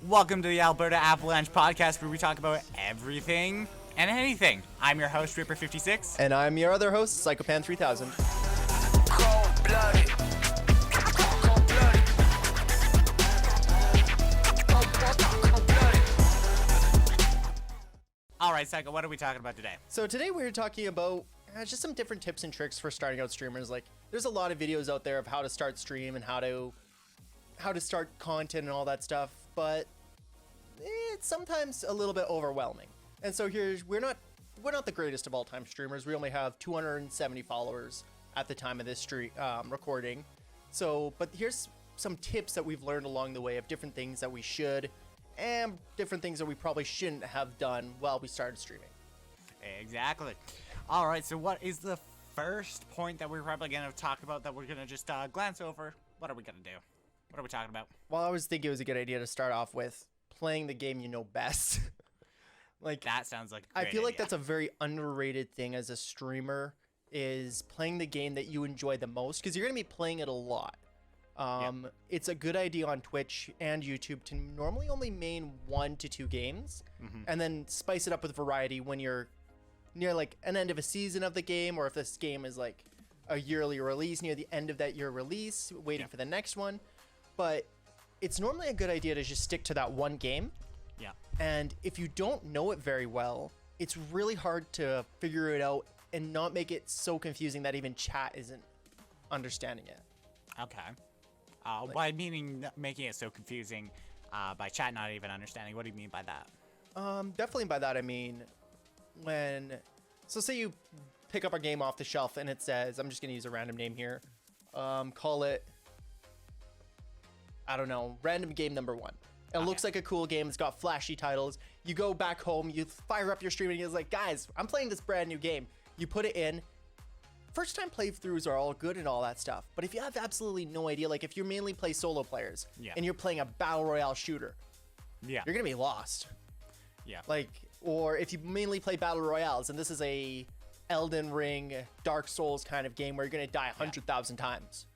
Welcome to the Alberta Avalanche podcast, where we talk about everything and anything. I'm your host, Ripper56. And I'm your other host, Psychopan3000. Alright, Psycho, what are we talking about today? So today we're talking about just some different tips and tricks for starting out streamers. Like, there's a lot of videos out there of how to start stream and how to start content and all that stuff, but it's sometimes a little bit overwhelming. And so we're not the greatest of all time streamers. We only have 270 followers at the time of this recording. So, but here's some tips that we've learned along the way of different things that we should and different things that we probably shouldn't have done while we started streaming. Exactly. Alright, so what is the first point that we're probably going to talk about that we're going to just glance over? What are we going to do? What are we talking about? Well, I was thinking it was a good idea to start off with playing the game you know best. Like, that sounds like a great I feel like idea. that's a very underrated thing as a streamer, is playing the game that you enjoy the most, because you're going to be playing it a lot. It's a good idea on Twitch and YouTube to normally only main 1 to 2 games, and then spice it up with variety when you're near like an end of a season of the game, or if this game is like a yearly release near the end of that year release, waiting for the next one. But it's normally a good idea to just stick to that one game. Yeah. And if you don't know it very well, it's really hard to figure it out and not make it so confusing that even chat isn't understanding it. Okay. By meaning making it so confusing, by chat not even understanding, what do you mean by that? Definitely by that I mean so say you pick up a game off the shelf and it says, I'm just gonna use a random name here, call it, I don't know, random game number 1. It looks like a cool game. It's got flashy titles. You go back home, you fire up your stream, and you're like, guys, I'm playing this brand new game. You put it in. First time playthroughs are all good and all that stuff. But if you have absolutely no idea, like if you mainly play solo players and you're playing a battle royale shooter, you're going to be lost. Yeah. Like, or if you mainly play battle royales and this is a Elden Ring, Dark Souls kind of game where you're going to die 100,000 times,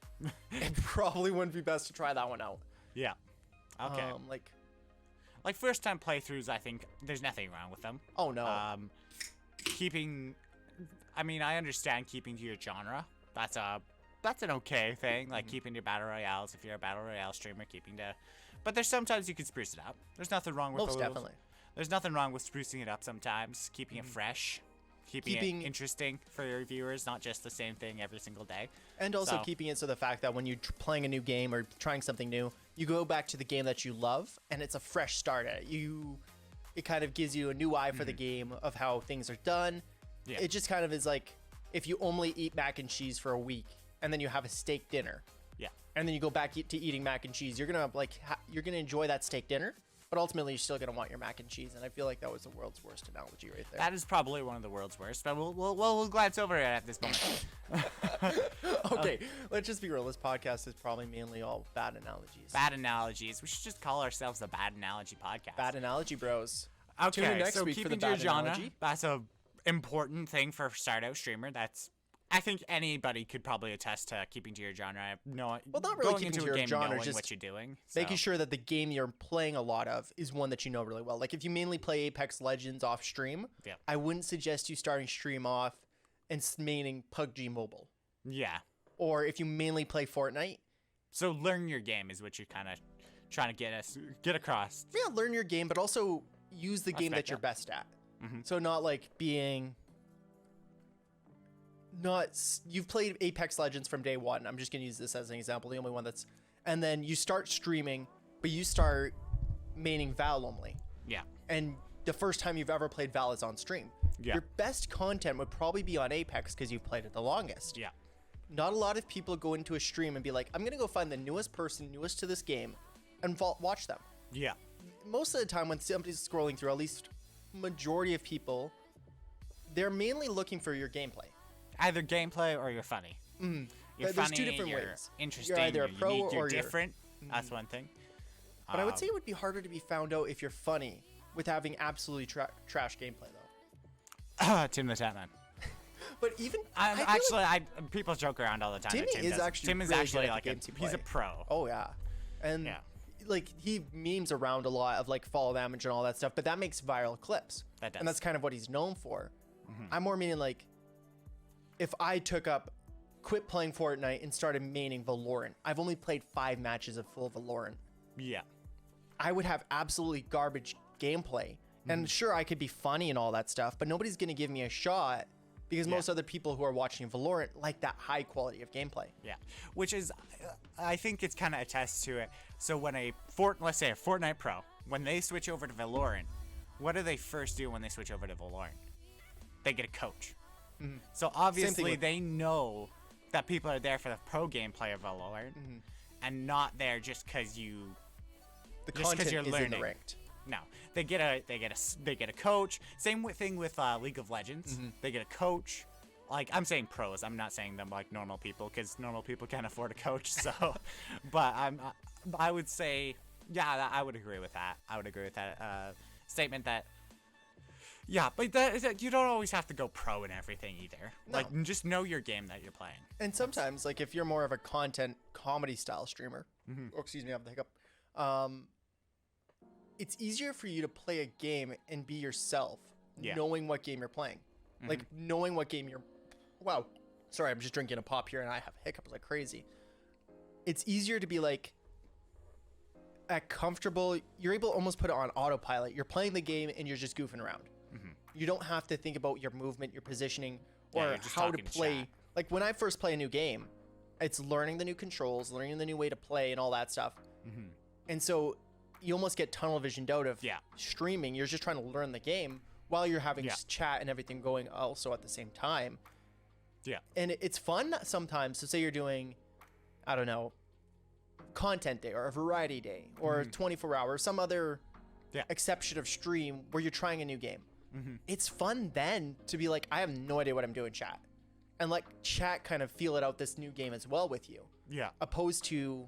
it probably wouldn't be best to try that one out. Yeah. Okay. Like first time playthroughs, I think there's nothing wrong with them. Oh no. I mean, I understand keeping to your genre. That's an okay thing. Like keeping to battle royales. If you're a battle royale streamer, but there's sometimes you can spruce it up. There's nothing wrong with Most definitely. There's nothing wrong with sprucing it up sometimes. Keeping it fresh. Keeping it interesting for your viewers, not just the same thing every single day. And also keeping it so the fact that when you're playing a new game or trying something new, you go back to the game that you love, and it's a fresh start at it. It kind of gives you a new eye for the game of how things are done. Yeah. It just kind of is like if you only eat mac and cheese for a week, and then you have a steak dinner. Yeah. And then you go back to eating mac and cheese. You're gonna you're gonna enjoy that steak dinner. But ultimately, you're still going to want your mac and cheese, and I feel like that was the world's worst analogy right there. That is probably one of the world's worst, but we'll glance over it at this moment. Okay, let's just be real. This podcast is probably mainly all bad analogies. Bad analogies. We should just call ourselves the Bad Analogy Podcast. Bad Analogy Bros. Okay, Tune in next so week for the keeping to bad your genre, analogy. that's a important thing for a start-out streamer. I think anybody could probably attest to keeping to your genre. Well, not really going keeping into to a your game genre, knowing just what you're doing. Making sure that the game you're playing a lot of is one that you know really well. Like if you mainly play Apex Legends off stream, I wouldn't suggest you starting stream off and maining PUBG Mobile. Yeah. Or if you mainly play Fortnite. So learn your game is what you're kind of trying to get across. Yeah, learn your game, but also use the game that you're best at. So not like being... You've played Apex Legends from day one. I'm just gonna use this as an example, the only one that's, and then you start streaming, but you start maining Val only. Yeah. And the first time you've ever played Val is on stream. Yeah. Your best content would probably be on Apex because you've played it the longest. Yeah. Not a lot of people go into a stream and be like, I'm gonna go find the newest person, newest to this game, and watch them. Yeah. Most of the time when somebody's scrolling through, at least majority of people, they're mainly looking for your gameplay. Either gameplay or you're funny. You're There's funny, 2 different you're ways. interesting, You're either a pro unique, you're or different. That's one thing. But I would say it would be harder to be found out if you're funny with having absolutely trash gameplay, though. Tim the Tatman. But even people joke around all the time. Tim is actually like he's a pro. Oh yeah, and like he memes around a lot of like fall damage and all that stuff, but that makes viral clips. That does. And that's kind of what he's known for. I'm more meaning like if I quit playing Fortnite and started maining Valorant. I've only played 5 matches of full Valorant. Yeah. I would have absolutely garbage gameplay. And sure, I could be funny and all that stuff, but nobody's going to give me a shot because most other people who are watching Valorant like that high quality of gameplay. Yeah. Which is, I think it's kind of attests to it. So when let's say a Fortnite pro, when they switch over to Valorant, what do they first do when they switch over to Valorant? They get a coach. So obviously they know that people are there for the pro gameplay of Valorant and not there just because you're learning. Ranked. No, they get a coach. Same thing with League of Legends. They get a coach. Like, I'm saying pros. I'm not saying them like normal people because normal people can't afford a coach. So, but I would say, yeah, I would agree with that. I would agree with that statement that. Yeah, but you don't always have to go pro in everything either. No. Like, just know your game that you're playing. And sometimes, like, if you're more of a content comedy style streamer, or excuse me, I have the hiccup. It's easier for you to play a game and be yourself, knowing what game you're playing. Like, knowing what game you're... Wow. Sorry, I'm just drinking a pop here and I have hiccups like crazy. It's easier to be, like, comfortable. You're able to almost put it on autopilot. You're playing the game and you're just goofing around. You don't have to think about your movement, your positioning, or how to play. Chat. Like, when I first play a new game, it's learning the new controls, learning the new way to play and all that stuff. And so... you almost get tunnel visioned out of streaming. You're just trying to learn the game while you're having chat and everything going also at the same time. Yeah. And it's fun sometimes. So say you're doing, I don't know, content day or a variety day or 24 hours, some other exception of stream where you're trying a new game. It's fun then to be like, I have no idea what I'm doing, chat. And like chat kind of feel it out this new game as well with you. Yeah. Opposed to...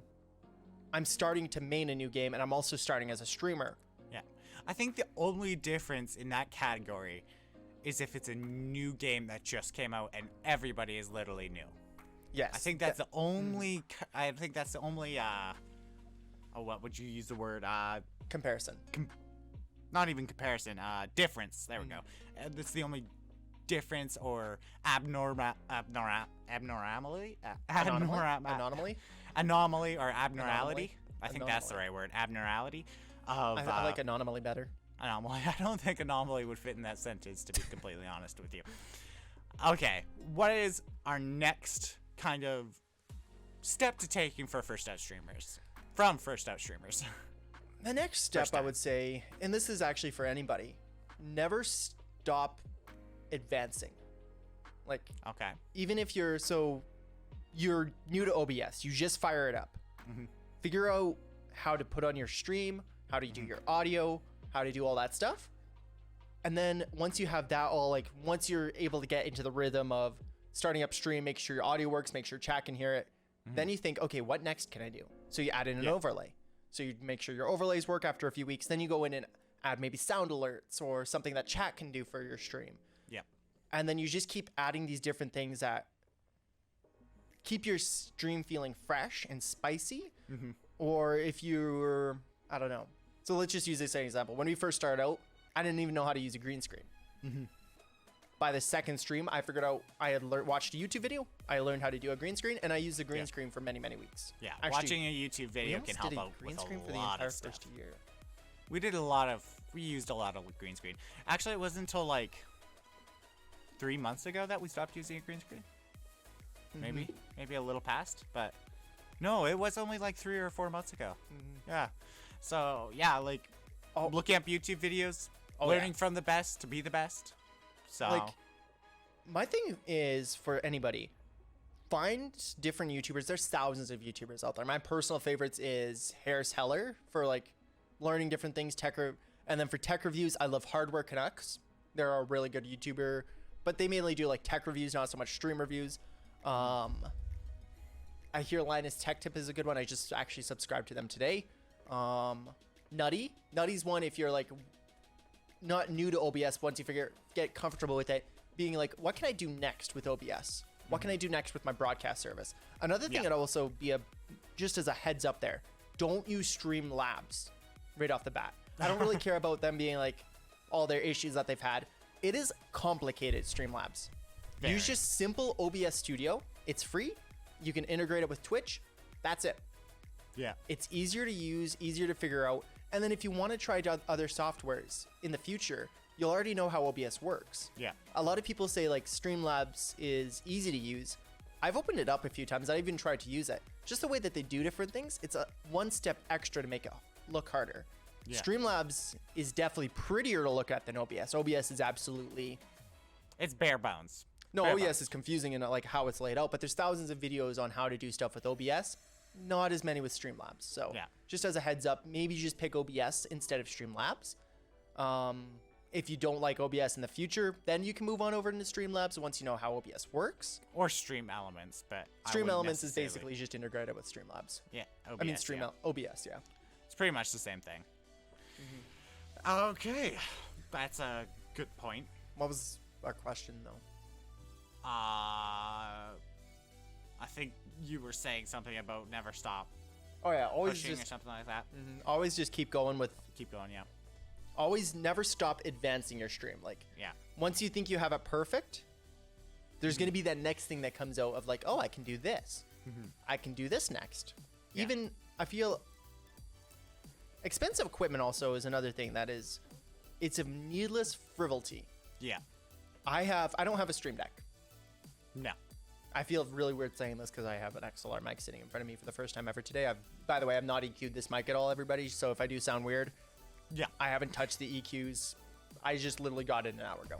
I'm starting to main a new game, and I'm also starting as a streamer. Yeah. I think the only difference in that category is if it's a new game that just came out and everybody is literally new. Yes. I think that's the only... I think that's the only... what would you use the word? Comparison. Not even comparison. Difference. There we go. That's the only difference or abnormality? Anomaly or abnormality. I think that's the right word. Abnormality. I like anomaly better. Anomaly. I don't think anomaly would fit in that sentence, to be completely honest with you. Okay, what is our next kind of step to taking for first out streamers? From first out streamers. The next step, I would say, and this is actually for anybody, never stop advancing. Like, okay, even if you're new to OBS, you just fire it up. Figure out how to put on your stream, how to do your audio, how to do all that stuff. And then once you have that all, like, once you're able to get into the rhythm of starting up stream, make sure your audio works, make sure chat can hear it, then you think, okay, what next can I do? So you add in an overlay. So you make sure your overlays work after a few weeks. Then you go in and add maybe sound alerts or something that chat can do for your stream. Yep. And then you just keep adding these different things that keep your stream feeling fresh and spicy. Or if you're, I don't know. So let's just use this as an example. When we first started out, I didn't even know how to use a green screen. By the second stream, I figured out, I had watched a YouTube video. I learned how to do a green screen, and I used the green screen for many, many weeks. Yeah, actually, watching a YouTube video can help out with a lot of stuff. We used a lot of green screen. Actually, it wasn't until like 3 months ago that we stopped using a green screen. Maybe a little past, but no, it was only like 3 or 4 months ago. Yeah. So yeah, like looking up YouTube videos, learning from the best to be the best. So like, my thing is for anybody, find different YouTubers. There's thousands of YouTubers out there. My personal favorites is Harris Heller for like learning different things, and then for tech reviews, I love Hardware Canucks. They're a really good YouTuber, but they mainly do like tech reviews, not so much stream reviews. I hear Linus Tech Tip is a good one. I just actually subscribed to them today. Nutty's one if you're like not new to OBS. Once you get comfortable with it, being like, what can I do next with OBS? What can I do next with my broadcast service? Another thing that also be just as a heads up there, don't use Streamlabs right off the bat. I don't really care about them being like all their issues that they've had. It is complicated, Streamlabs. Very. Use just simple OBS Studio. It's free. You can integrate it with Twitch. That's it. Yeah. It's easier to use, easier to figure out. And then if you want to try other softwares in the future, you'll already know how OBS works. Yeah. A lot of people say like Streamlabs is easy to use. I've opened it up a few times. I even tried to use it. Just the way that they do different things, it's a one step extra to make it look harder. Yeah. Streamlabs is definitely prettier to look at than OBS. OBS is absolutely... It's bare bones. No, OBS is confusing in like how it's laid out, but there's thousands of videos on how to do stuff with OBS. Not as many with Streamlabs. So just as a heads up, maybe just pick OBS instead of Streamlabs. If you don't like OBS in the future, then you can move on over into Streamlabs once you know how OBS works. Or Stream Elements, but Stream Elements is basically just integrated with Streamlabs. Yeah, OBS, OBS, yeah. It's pretty much the same thing. Mm-hmm. Okay, that's a good point. What was our question, though? I think you were saying something about never stop. Oh yeah, always pushing just or something like that. Mm-hmm. Always just keep going with. Keep going, yeah. Always never stop advancing your stream. Like, yeah. Once you think you have it perfect, there's going to be that next thing that comes out of like, oh, I can do this. I can do this next. Yeah. Even I feel expensive equipment also is another thing that is, it's a needless frivolity. Yeah. I don't have a Stream Deck. No. I feel really weird saying this because I have an XLR mic sitting in front of me for the first time ever today. By the way, I've not EQ'd this mic at all, everybody. So if I do sound weird, yeah, I haven't touched the EQs. I just literally got it an hour ago.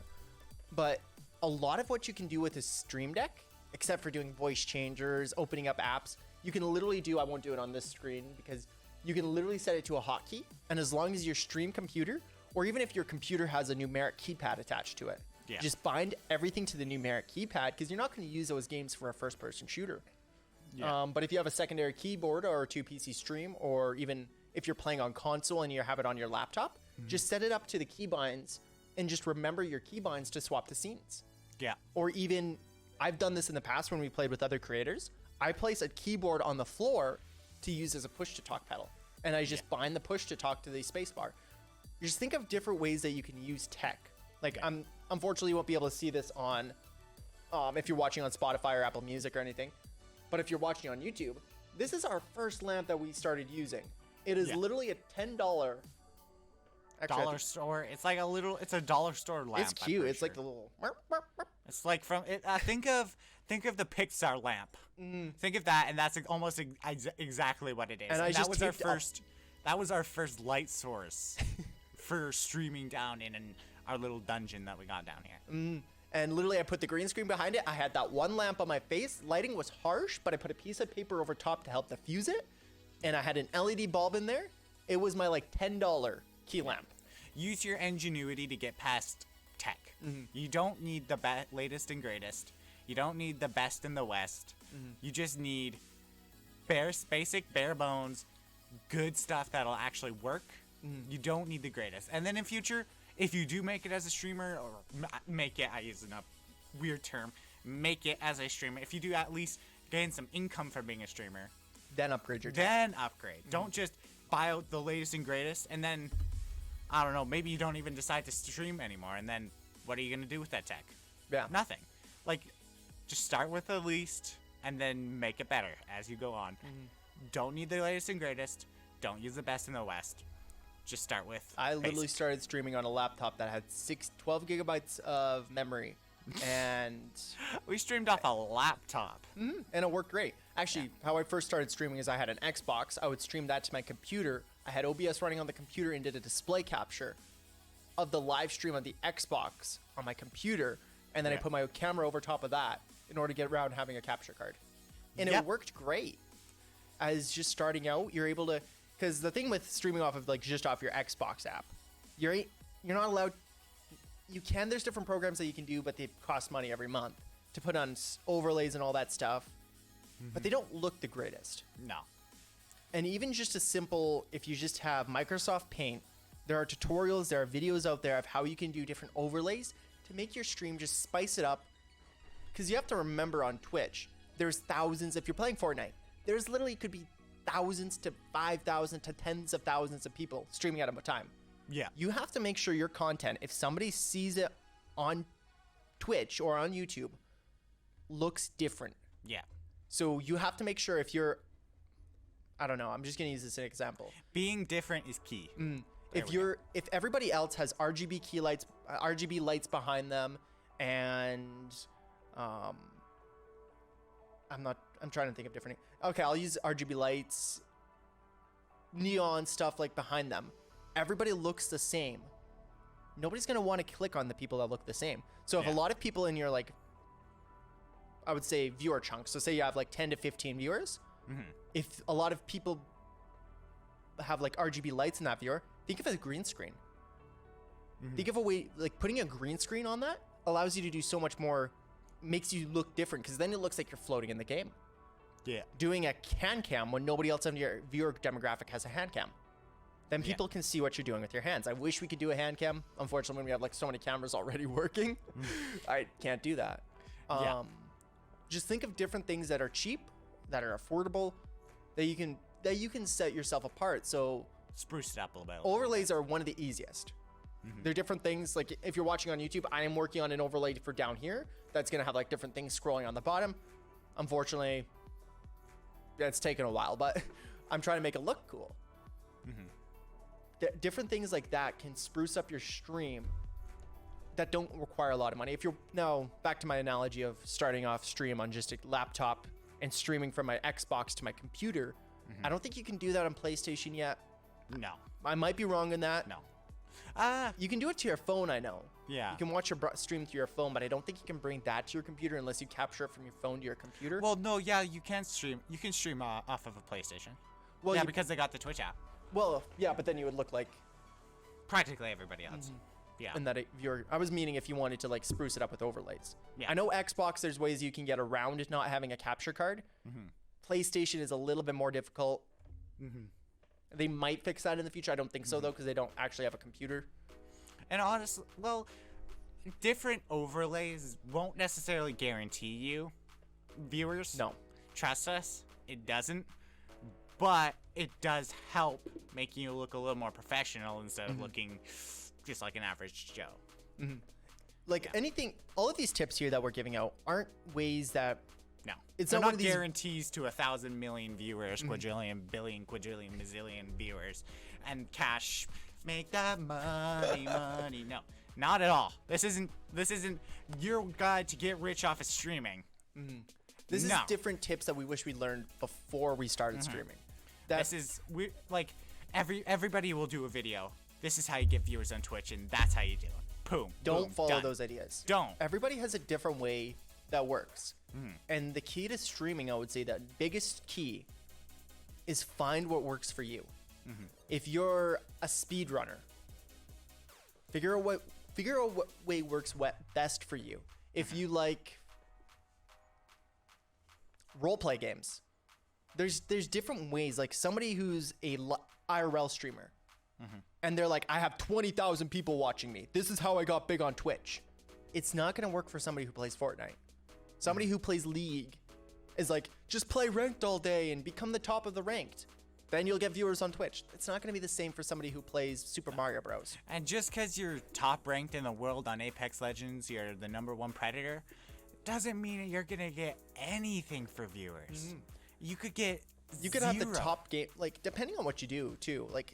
But a lot of what you can do with a Stream Deck, except for doing voice changers, opening up apps, you can literally do, I won't do it on this screen because you can literally set it to a hotkey. And as long as your stream computer, or even if your computer has a numeric keypad attached to it, just bind everything to the numeric keypad because you're not going to use those games for a first-person shooter. Yeah. But if you have a secondary keyboard or a 2PC stream, or even if you're playing on console and you have it on your laptop, just set it up to the keybinds and just remember your keybinds to swap the scenes. Yeah. Or even, I've done this in the past when we played with other creators. I place a keyboard on the floor to use as a push-to-talk pedal. And I just bind the push-to-talk to the spacebar. You just think of different ways that you can use tech. Like, unfortunately, you won't be able to see this on, if you're watching on Spotify or Apple Music or anything. But if you're watching on YouTube, this is our first lamp that we started using. It is literally a $10 dollar store. It's like it's a dollar store lamp. It's cute. It's like the little. It's like from it. Think of the Pixar lamp. Think of that, and that's almost exactly what it is. And that was our first. That was our first light source for streaming down in our little dungeon that we got down here. And literally, I put the green screen behind it. I had that one lamp on my face. Lighting was harsh, but I put a piece of paper over top to help diffuse it. And I had an LED bulb in there. It was my like $10 key lamp. Use your ingenuity to get past tech. You don't need the latest and greatest. You don't need the best in the West. You just need basic, bare bones, good stuff that'll actually work. You don't need the greatest. And then in future, if you do make it as a streamer, or make it, I use a weird term, make it as a streamer. If you do at least gain some income from being a streamer, then upgrade your tech. Then upgrade. Don't just buy out the latest and greatest, and then, I don't know, maybe you don't even decide to stream anymore, and then what are you going to do with that tech? Yeah. Nothing. Like, just start with the least, and then make it better as you go on. Don't need the latest and greatest. Don't use the best in the West. Just start with I literally started streaming on a laptop that had 12 gigabytes of memory. And we streamed off a laptop. And it worked great. Actually, how I first started streaming is I had an Xbox. I would stream that to my computer. I had OBS running on the computer and did a display capture of the live stream on the Xbox on my computer. And then I put my camera over top of that in order to get around having a capture card. And it worked great. As just starting out, you're able to... Because the thing with streaming off of like just off your Xbox app, you're not allowed... You can, there's different programs that you can do, but they cost money every month to put on overlays and all that stuff. But they don't look the greatest. No. And even just a simple, if you just have Microsoft Paint, there are tutorials, there are videos out there of how you can do different overlays to make your stream just spice it up. Because you have to remember on Twitch, there's thousands, if you're playing Fortnite, there's literally could be thousands to 5,000 to tens of thousands of people streaming at a time. Yeah. You have to make sure your content, if somebody sees it on Twitch or on YouTube, looks different. Yeah. So you have to make sure if you're, I don't know, I'm just going to use this as an example. Being different is key. If everybody else has RGB key lights, RGB lights behind them, and I'm trying to think of different. Okay, I'll use RGB lights, neon stuff like behind them. Everybody looks the same. Nobody's gonna want to click on the people that look the same. So if a lot of people in your, like, I would say viewer chunks, so say you have like 10 to 15 viewers, if a lot of people have like RGB lights in that viewer, think of it as a green screen. Think of a way, like putting a green screen on that allows you to do so much more, makes you look different, because then it looks like you're floating in the game. Yeah. Doing a hand cam when nobody else in your viewer demographic has a hand cam. Then people can see what you're doing with your hands. I wish we could do a hand cam. Unfortunately, when we have like so many cameras already working, I can't do that. Just think of different things that are cheap, that are affordable, that you can set yourself apart. So spruce it up a little bit. Overlays are one of the easiest. They're different things. Like if you're watching on YouTube, I am working on an overlay for down here that's gonna have like different things scrolling on the bottom. Unfortunately, it's taken a while, but I'm trying to make it look cool. Different things like that can spruce up your stream that don't require a lot of money. If you're now back to my analogy of starting off stream on just a laptop and streaming from my Xbox to my computer, I don't think you can do that on PlayStation yet. No. I might be wrong in that. No. You can do it to your phone, I know. Yeah. You can watch your stream through your phone, but I don't think you can bring that to your computer unless you capture it from your phone to your computer. Well, no, yeah, you can stream. You can stream off of a PlayStation. Well, yeah, because they got the Twitch app. Well, yeah, but then you would look like practically everybody else. Yeah. And that I was meaning if you wanted to like spruce it up with overlays. Yeah. I know Xbox, there's ways you can get around not having a capture card. PlayStation is a little bit more difficult. They might fix that in the future. I don't think so though, because they don't actually have a computer. And honestly, well, different overlays won't necessarily guarantee you viewers. No. Trust us, it doesn't. But it does help making you look a little more professional instead of looking just like an average Joe. Like anything, all of these tips here that we're giving out aren't ways that. No, it's not guarantees to 1,000 million viewers, quadrillion, billion, quadrillion, mazillion viewers, and cash. Make that money, money. No, not at all. This isn't your guide to get rich off of streaming. This is different tips that we wish we learned before we started streaming. Everybody will do a video. This is how you get viewers on Twitch, and that's how you do it. Boom. Don't follow those ideas. Don't. Everybody has a different way that works. And the key to streaming, I would say that biggest key is find what works for you. If you're a speedrunner, figure out what way works best for you. If you like roleplay games, there's different ways. Like somebody who's a IRL streamer, and they're like, I have 20,000 people watching me. This is how I got big on Twitch. It's not gonna work for somebody who plays Fortnite. Somebody who plays League is like, just play ranked all day and become the top of the ranked. Then you'll get viewers on Twitch. It's not gonna be the same for somebody who plays Super Mario Bros. And just because you're top ranked in the world on Apex Legends, you're the #1 predator, doesn't mean that you're gonna get anything for viewers. You could get have the top game, like depending on what you do too. Like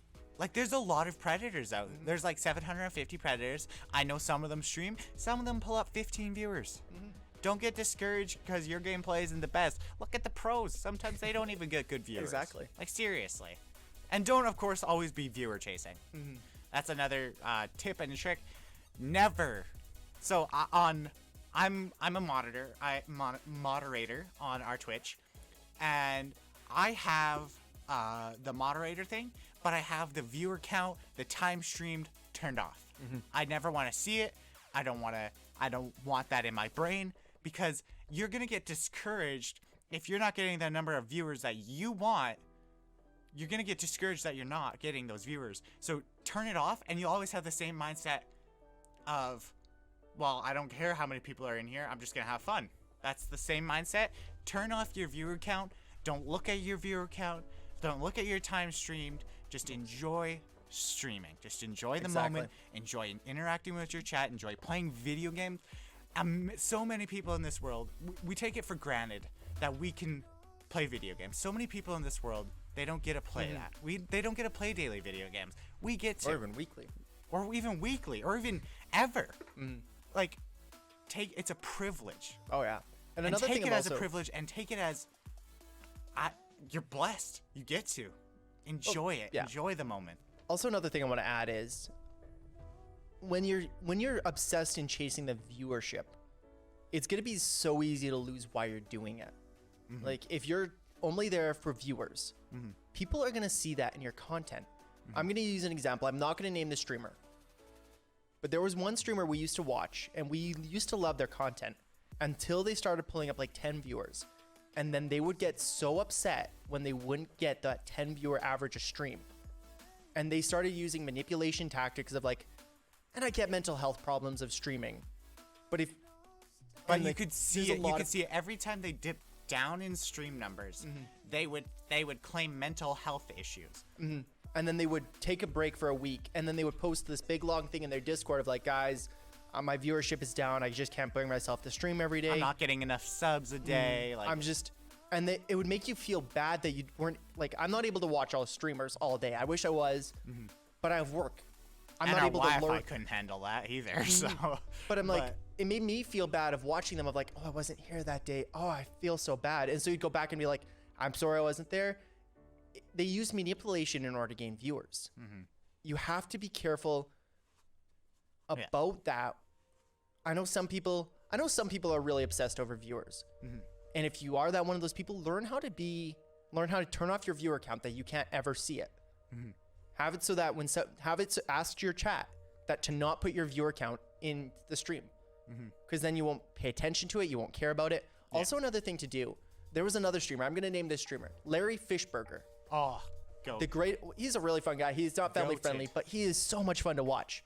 there's a lot of predators out. There's like 750 predators. I know some of them stream. Some of them pull up 15 viewers. Don't get discouraged because your gameplay isn't the best. Look at the pros. Sometimes they don't even get good viewers. Exactly. Like seriously. And don't, of course, always be viewer chasing. That's another tip and trick. Never. So I'm a moderator on our Twitch, and I have the moderator thing, but I have the viewer count, the time streamed turned off. I never want to see it. I don't want that in my brain, because you're gonna get discouraged if you're not getting the number of viewers that you want. You're gonna get discouraged that you're not getting those viewers. So turn it off, and you always have the same mindset of, well, I don't care how many people are in here. I'm just gonna have fun. That's the same mindset. Turn off your viewer count. Don't look at your viewer count. Don't look at your time streamed. Just enjoy streaming. Just enjoy the moment. Enjoy interacting with your chat. Enjoy playing video games. So many people in this world, we take it for granted that we can play video games. So many people in this world, they don't get to play that. They don't get to play daily video games. We get to. Or even weekly. Or even ever. Like, it's a privilege. Oh yeah. And another thing, take it as a privilege and take it as you're blessed. You get to enjoy it. Yeah. Enjoy the moment. Also, another thing I want to add is when you're obsessed in chasing the viewership, it's gonna be so easy to lose why you're doing it. Like if you're only there for viewers, people are gonna see that in your content. I'm gonna use an example. I'm not gonna name the streamer, but there was one streamer we used to watch, and we used to love their content until they started pulling up like 10 viewers. And then they would get so upset when they wouldn't get that 10 viewer average a stream. And they started using manipulation tactics of like, and I get mental health problems of streaming. But you could see it. You could see it every time they dipped down in stream numbers. They would claim mental health issues. And then they would take a break for a week, and then they would post this big long thing in their Discord of like, guys, my viewership is down. I just can't bring myself to stream every day. I'm not getting enough subs a day. It would make you feel bad that you weren't like, I'm not able to watch all streamers all day. I wish I was, but I have work. I'm not able to learn. I couldn't handle that either. So, but it made me feel bad of watching them of like, oh, I wasn't here that day. Oh, I feel so bad. And so you'd go back and be like, I'm sorry I wasn't there. They use manipulation in order to gain viewers. You have to be careful about that. I know some people are really obsessed over viewers. And if you are that one of those people, learn how to turn off your viewer count that you can't ever see it. Have it so that ask your chat that to not put your viewer count in the stream, because then you won't pay attention to it. You won't care about it. Also, another thing to do. There was another streamer. I'm going to name this streamer Larry Fishburger. Oh, go. He's a really fun guy. He's not family friendly, but he is so much fun to watch.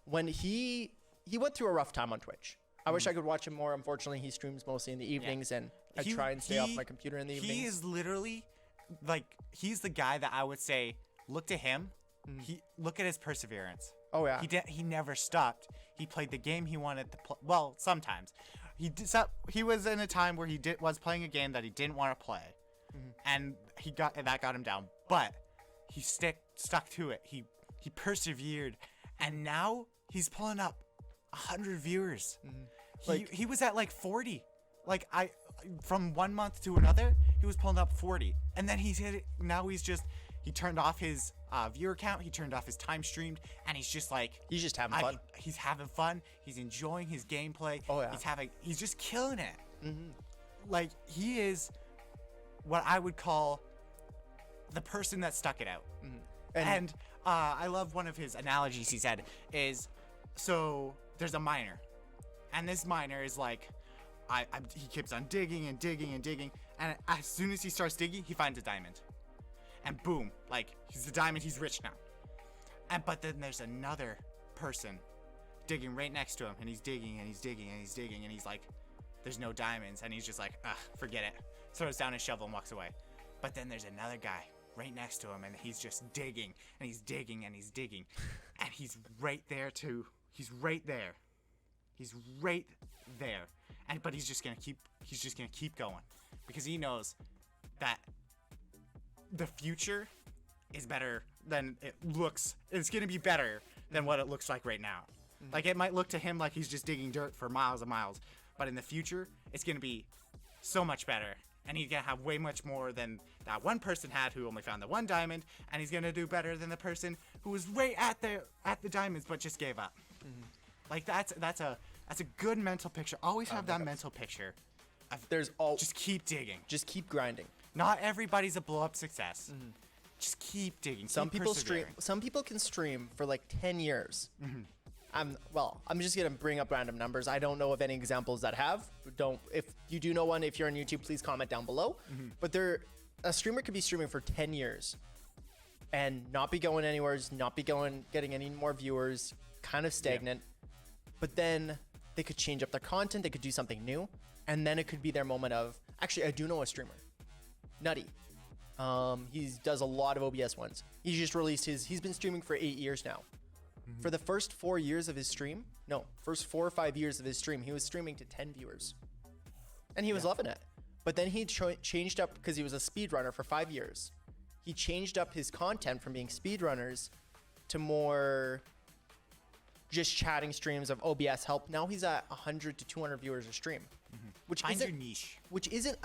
When he went through a rough time on Twitch. I wish I could watch him more. Unfortunately, he streams mostly in the evenings, and I try and stay off my computer in the evenings. He is literally he's the guy that I would say, look to him. Look at his perseverance. Oh yeah. He never stopped. He played the game he wanted to play. Well, sometimes he was in a time where he was playing a game that he didn't want to play, and that got him down. But he stuck to it. He persevered, and now he's pulling up 100 viewers. He was at like 40. From 1 month to another, he was pulling up 40, and then he's hit it. Now he turned off his viewer count. He turned off his time streamed, and he's just having fun. He's having fun. He's enjoying his gameplay. Oh yeah. He's just killing it. Like, he is what I would call the person that stuck it out. And I love one of his analogies he said is, so there's a miner, and this miner is like, he keeps on digging and digging and digging, and as soon as he starts digging, he finds a diamond, and boom, he's the diamond, he's rich now. But then there's another person digging right next to him, and he's digging and he's digging and he's digging, and he's like, there's no diamonds, and he's just like, forget it, throws down his shovel and walks away. But then there's another guy right next to him, and he's just digging and he's digging and he's digging, and he's right there too. He's right there. But he's just gonna keep going, because he knows that the future is better than it looks. It's gonna be better than what it looks like right now. Like, it might look to him like he's just digging dirt for miles and miles, but in the future, it's gonna be so much better, and he's gonna have way much more than that one person had who only found the one diamond, and he's gonna do better than the person who was right at the diamonds but just gave up. Like, that's a good mental picture. Always have that mental picture. Just keep digging. Just keep grinding. Not everybody's a blow up success. Just keep digging. Some people can stream for like 10 years. I'm just gonna bring up random numbers. I don't know of any examples that have. If you do know one, if you're on YouTube, please comment down below. But a streamer could be streaming for 10 years and not be going anywhere, not be getting any more viewers, kind of stagnant. But then they could change up their content, they could do something new, and then it could be their moment of, actually, I do know a streamer, Nutty. He does a lot of OBS ones. He just released he's been streaming for 8 years now. For the first 4 years of his stream, first 4 or 5 years of his stream, he was streaming to 10 viewers. And he was loving it. But then he changed up, because he was a speedrunner for 5 years. He changed up his content from being speedrunners to more just chatting streams of OBS help. Now he's at 100 to 200 viewers a stream. Which Find isn't your niche. Which isn't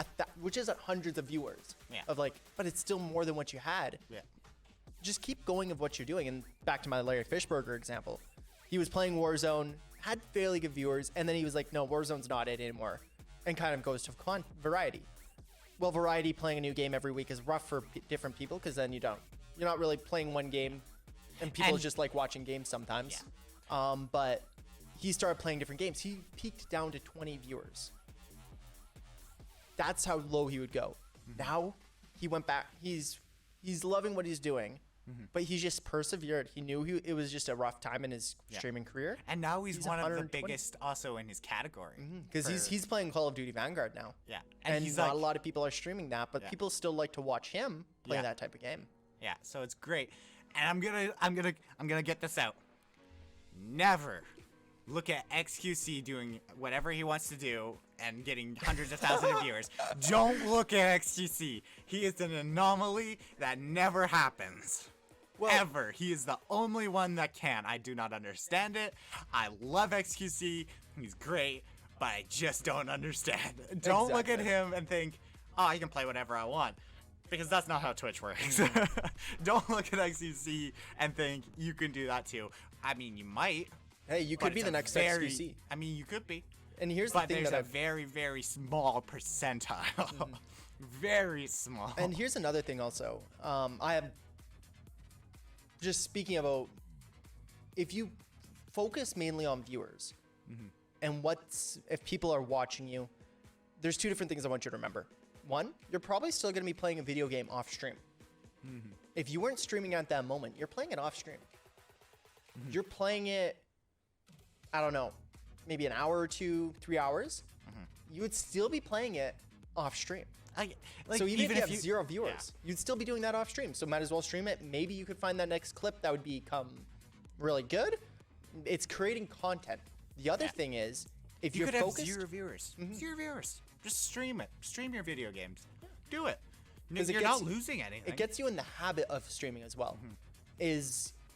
hundreds of viewers. But it's still more than what you had. Just keep going of what you're doing. And back to my Larry Fishburger example, he was playing Warzone, had fairly good viewers, and then he was like, no, Warzone's not it anymore, and kind of goes to variety. Well, variety playing a new game every week is rough for different people, because then you're not really playing one game, and people just like watching games sometimes. But he started playing different games. He peaked down to 20 viewers. That's how low he would go. Now he went back. He's loving what he's doing. But he just persevered. He knew it was just a rough time in his streaming career. And now he's one of the biggest also in his category. Because he's playing Call of Duty Vanguard now. And he's not a lot of people are streaming that, but people still like to watch him play that type of game. So it's great. And I'm gonna get this out. Never look at XQC doing whatever he wants to do and getting hundreds of thousands of viewers. Don't look at XQC. He is an anomaly that never happens. Ever. He is the only one that can. I do not understand it. I love XQC. He's great, but I just don't understand. Don't look at him and think, oh, I can play whatever I want. Because that's not how Twitch works. Don't look at XQC and think you can do that too. I mean, you might. Hey, you could be the next XQC. I mean, you could be. And here's the thing, there's a very, very small percentile. Very small. And here's another thing also. I am just speaking about, if you focus mainly on viewers and if people are watching you, there's two different things I want you to remember. One, you're probably still going to be playing a video game off stream. If you weren't streaming at that moment, you're playing it off stream. You're playing it, I don't know, maybe an hour or 2, 3 hours. You would still be playing it off stream. So even if you have 0 viewers, you'd still be doing that off stream. So might as well stream it. Maybe you could find that next clip that would become really good. It's creating content. The other thing is, if you're focused, have 0 viewers. 0 viewers. Just stream it. Stream your video games. Do it. You're not losing anything. It gets you in the habit of streaming as well.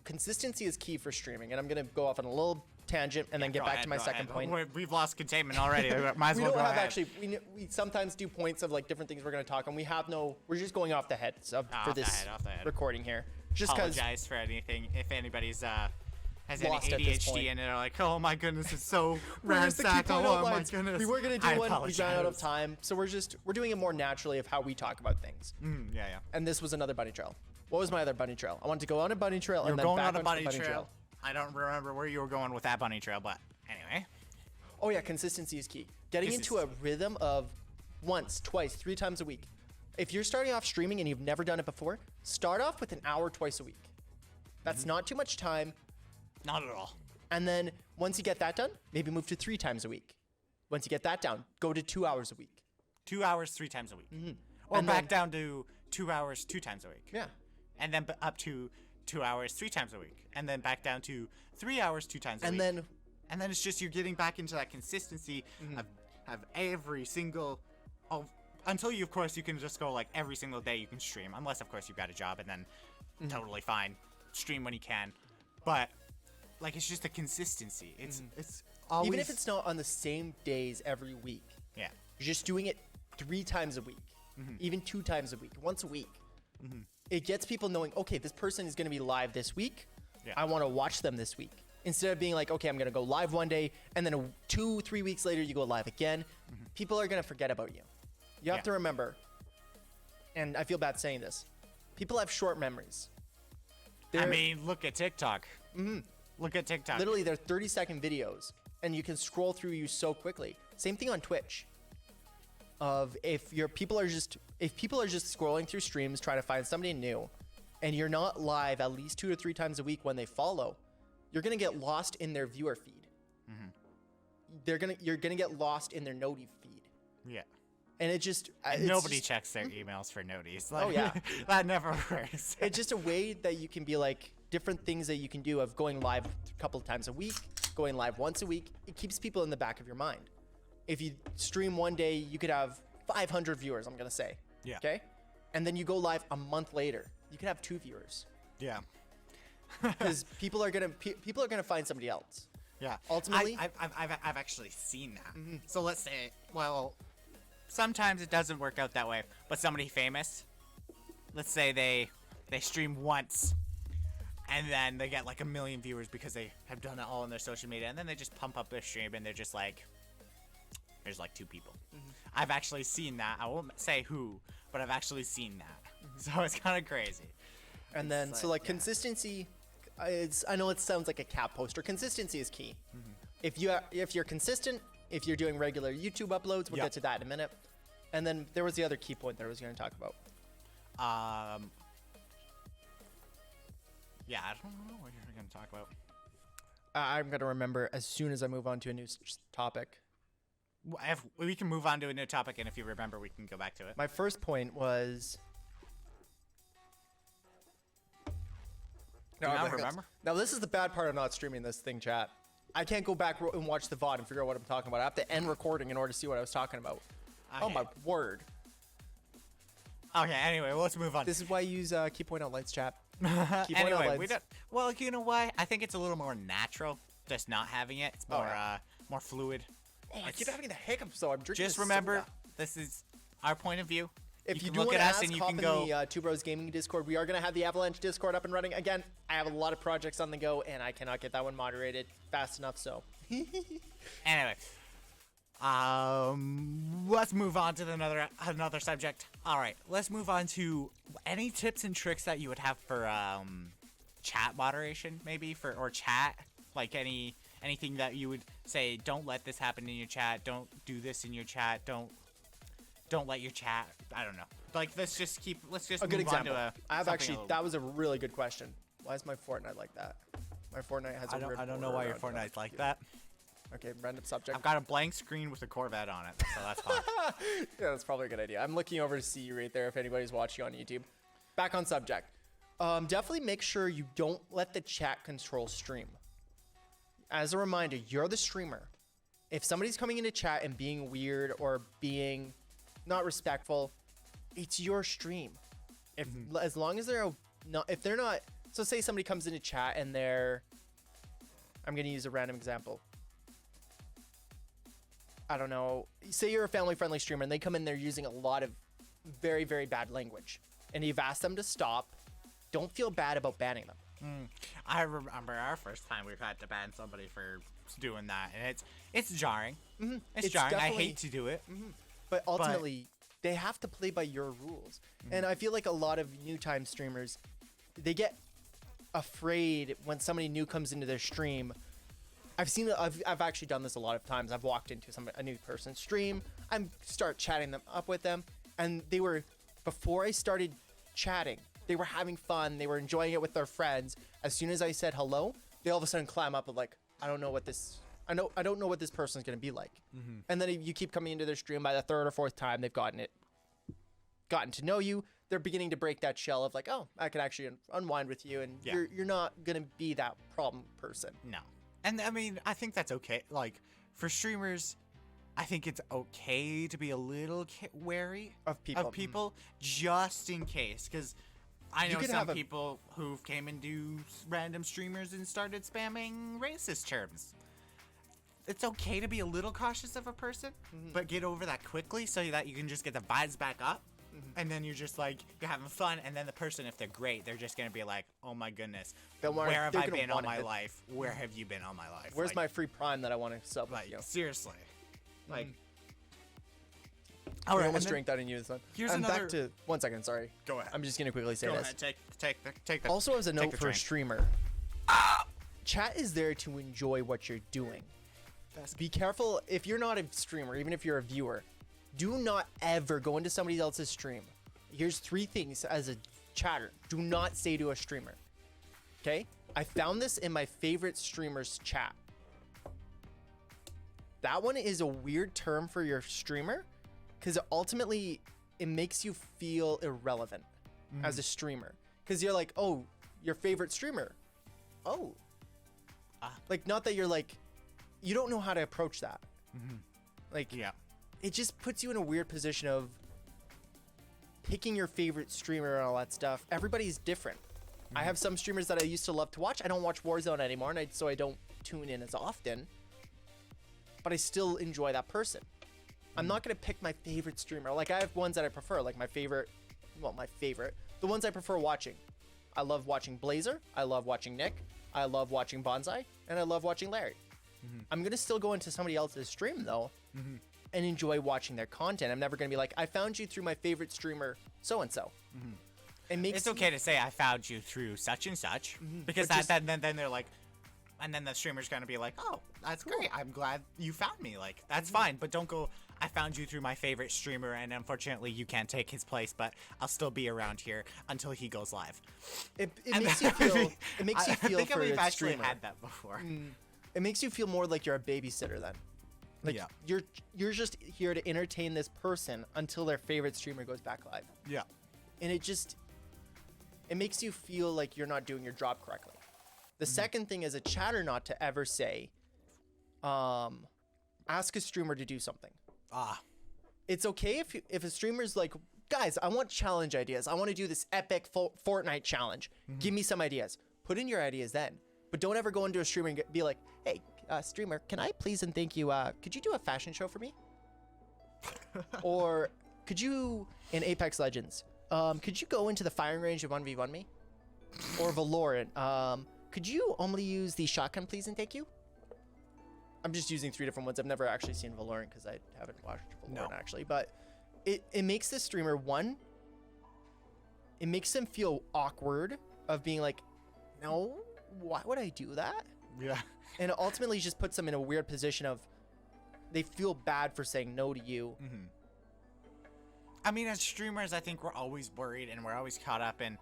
Consistency is key for streaming. And I'm going to go off on a little tangent and then get back to my second point. We've lost containment already. Might as well go ahead. Actually, we sometimes do points of like different things we're going to talk on. We're just going off the head for this recording here. Just apologize for anything if anybody's has any ADHD and they're like, oh my goodness, it's so ransacked. Oh my goodness. We were going to do one, we ran out of time. So we're doing it more naturally of how we talk about things. And this was another bunny trail. What was my other bunny trail? I wanted to go on a bunny trail and then back on a bunny trail. I don't remember where you were going with that bunny trail, but anyway. Oh yeah, consistency is key. Getting into a rhythm of once, twice, 3 times a week. If you're starting off streaming and you've never done it before, start off with an hour twice a week. That's not too much time. Not at all. And then once you get that done, maybe move to 3 times a week. Once you get that down, go to 2 hours a week. 2 hours, 3 times a week. Or back down to 2 hours, 2 times a week. Yeah. And then up to 2 hours, 3 times a week. And then back down to 3 hours, 2 times a week. And then it's just you're getting back into that consistency of every single... until you, of course, you can just go like every single day you can stream. Unless, of course, you've got a job and then totally fine. Stream when you can. But... like, it's just a consistency. It's always... even if it's not on the same days every week. Yeah. You're just doing it 3 times a week. Even 2 times a week. Once a week. It gets people knowing, okay, this person is going to be live this week. I want to watch them this week. Instead of being like, okay, I'm going to go live one day, and then 2-3 weeks later, you go live again. People are going to forget about you. You have to remember, and I feel bad saying this, people have short memories. I mean, look at TikTok. Look at TikTok. Literally, they're 30-second videos, and you can scroll through you so quickly. Same thing on Twitch. If people are just scrolling through streams trying to find somebody new, and you're not live at least 2 or 3 times a week when they follow, you're gonna get lost in their viewer feed. You're gonna get lost in their noti feed. Yeah. And it just nobody checks their emails for notice. Oh yeah, that never works. It's just a way that you can be like different things that you can do of going live a couple of times a week, going live once a week. It keeps people in the back of your mind. If you stream one day, you could have 500 viewers. I'm gonna say. Yeah. Okay. And then you go live a month later, you could have 2 viewers. Yeah. Because people are gonna find somebody else. Yeah. Ultimately, I've actually seen that. Mm-hmm. So let's say, well, sometimes it doesn't work out that way. But somebody famous, let's say they stream once, and then they get like 1 million viewers because they have done it all on their social media, and then they just pump up their stream, and they're just like, there's like 2 people. Mm-hmm. I've actually seen that. I won't say who, but I've actually seen that. Mm-hmm. So it's kind of crazy. And then, consistency. I know it sounds like a cap poster. Consistency is key. Mm-hmm. If you're consistent, if you're doing regular YouTube uploads, we'll get to that in a minute. And then there was the other key point that I was going to talk about. Yeah, I don't know what you're going to talk about. I'm going to remember as soon as I move on to a new topic. If we can move on to a new topic, and if you remember, we can go back to it. My first point was. No, I remember. Now, this is the bad part of not streaming this thing, chat. I can't go back and watch the VOD and figure out what I'm talking about. I have to end recording in order to see what I was talking about. Okay. Oh, my word. Okay, anyway, let's move on. This is why I use key point outlines, chat. Anyway, we don't. Well, you know why? I think it's a little more natural just not having it. It's more more fluid. Oh, I keep having the hiccups, though. I'm drinking Just remember, this is our point of view. If you do look at us and you can go in the Two Bros Gaming Discord, we are going to have the Avalanche Discord up and running again. I have a lot of projects on the go, and I cannot get that one moderated fast enough. So, anyway, let's move on to another subject. All right, let's move on to any tips and tricks that you would have for chat moderation, maybe or chat, like anything that you would say. Don't let this happen in your chat. Don't do this in your chat. Don't let your chat. I don't know. Like let's just a good example. That was a really good question. Why is my Fortnite like that? My Fortnite has I don't know why your Fortnite's like that. Okay, random subject. I've got a blank screen with a Corvette on it, so that's fine. Yeah, that's probably a good idea. I'm looking over to see you right there if anybody's watching on YouTube. Back on subject. Definitely make sure you don't let the chat control stream. As a reminder, you're the streamer. If somebody's coming into chat and being weird or being not respectful, it's your stream. As long as they're not, so say somebody comes into chat and I'm going to use a random example. I don't know. Say you're a family-friendly streamer and they come in there using a lot of very, very bad language, and you've asked them to stop. Don't feel bad about banning them. I remember our first time we've had to ban somebody for doing that, and it's jarring. Mm-hmm. It's jarring. I hate to do it. Mm-hmm. But ultimately, they have to play by your rules. Mm-hmm. And I feel like a lot of new time streamers, they get afraid when somebody new comes into their stream. I've actually done this a lot of times. I've walked into a new person's stream. I start chatting them up with them, and before I started chatting, they were having fun. They were enjoying it with their friends. As soon as I said hello, they all of a sudden climb up and like, I don't know what this person's gonna be like. Mm-hmm. And then you keep coming into their stream. By the 3rd or 4th time, they've gotten to know you. They're beginning to break that shell of like, oh, I can actually unwind with you, and you're not gonna be that problem person. No. And I mean, I think that's okay. Like for streamers, I think it's okay to be a little wary of people, just in case, because I know some people who came into random streamers and started spamming racist terms. It's okay to be a little cautious of a person, but get over that quickly so that you can just get the vibes back up. And then you're just like, you're having fun. And then the person, if they're great, they're just going to be like, oh my goodness, where have I been all my life? Where have you been all my life? Where's my free Prime that I want to sub? Like, seriously. Like, all right, almost drank that in you this one. Here's another. Back to 1 second. Sorry. Go ahead. I'm just gonna quickly say this. Go ahead. Take the. Also, as a note for a streamer, chat is there to enjoy what you're doing. Be careful if you're not a streamer, even if you're a viewer. Do not ever go into somebody else's stream. Here's 3 things as a chatter. Do not say to a streamer. Okay? I found this in my favorite streamer's chat. That one is a weird term for your streamer, because ultimately it makes you feel irrelevant as a streamer. Because you're like, oh, your favorite streamer. Oh. Like, not that you're like, you don't know how to approach that. Like, it just puts you in a weird position of picking your favorite streamer and all that stuff. Everybody's different. I have some streamers that I used to love to watch. I don't watch Warzone anymore, and so I don't tune in as often. But I still enjoy that person. I'm not going to pick my favorite streamer. Like, I have ones that I prefer. Like, my favorite. The ones I prefer watching. I love watching Blazer. I love watching Nick. I love watching Bonsai. And I love watching Larry. I'm going to still go into somebody else's stream, though, and enjoy watching their content. I'm never going to be like, I found you through my favorite streamer, so-and-so. It's okay to say I found you through such and such, because then they're like, and then the streamer's gonna be like, oh, that's great. I'm glad you found me. Like, that's fine, but don't go, I found you through my favorite streamer, and unfortunately you can't take his place, but I'll still be around here until he goes live. It makes you feel. It makes you feel. I think we've actually had that before. It makes you feel more like you're a babysitter then. Like you're just here to entertain this person until their favorite streamer goes back live. Yeah, and it makes you feel like you're not doing your job correctly. The second thing is a chatter not to ever say, ask a streamer to do something. It's okay if a streamer's like, guys, I want challenge ideas. I want to do this epic Fortnite challenge. Give me some ideas. Put in your ideas then. But don't ever go into a streamer and be like, hey, streamer, can I please and thank you, could you do a fashion show for me? Or could you, in Apex Legends, could you go into the firing range and 1v1 me? Or Valorant, could you only use the shotgun, please and thank you? I'm just using 3 different ones. I've never actually seen Valorant because I haven't watched Valorant actually. But it makes the streamer, one, it makes them feel awkward of being like, no, why would I do that? Yeah. And it ultimately just puts them in a weird position of they feel bad for saying no to you. I mean, as streamers, I think we're always worried and we're always caught up in,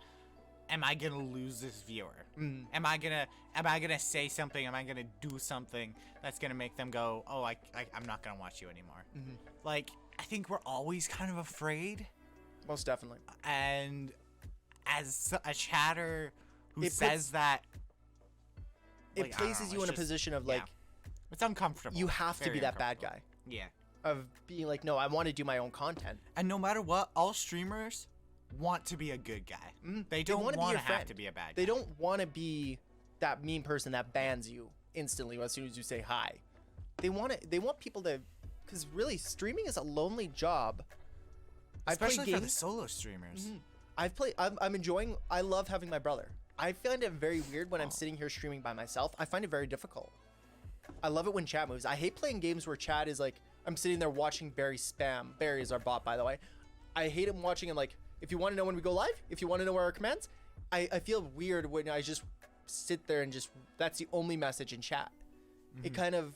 am I gonna lose this viewer? Am I gonna say something? Am I gonna do something that's gonna make them go, oh, I'm not gonna watch you anymore? Like, I think we're always kind of afraid. Most definitely. And as a chatter who says that, it places you in a position of like, it's uncomfortable. You have to be that bad guy. Yeah. Of being like, no, I want to do my own content. And no matter what, all streamers want to be a good guy. They don't want to have to be a bad guy. They don't want to be that mean person that bans you instantly as soon as you say hi. They want people to, because really streaming is a lonely job. Especially for the solo streamers. I'm enjoying, I love having my brother. I find it very weird when I'm sitting here streaming by myself. I find it very difficult. I love it when chat moves. I hate playing games where chat is like, I'm sitting there watching Barry spam. Barry is our bot, by the way. I hate him watching him like, if you want to know when we go live, if you want to know our commands, I feel weird when I just sit there and just, that's the only message in chat. It kind of,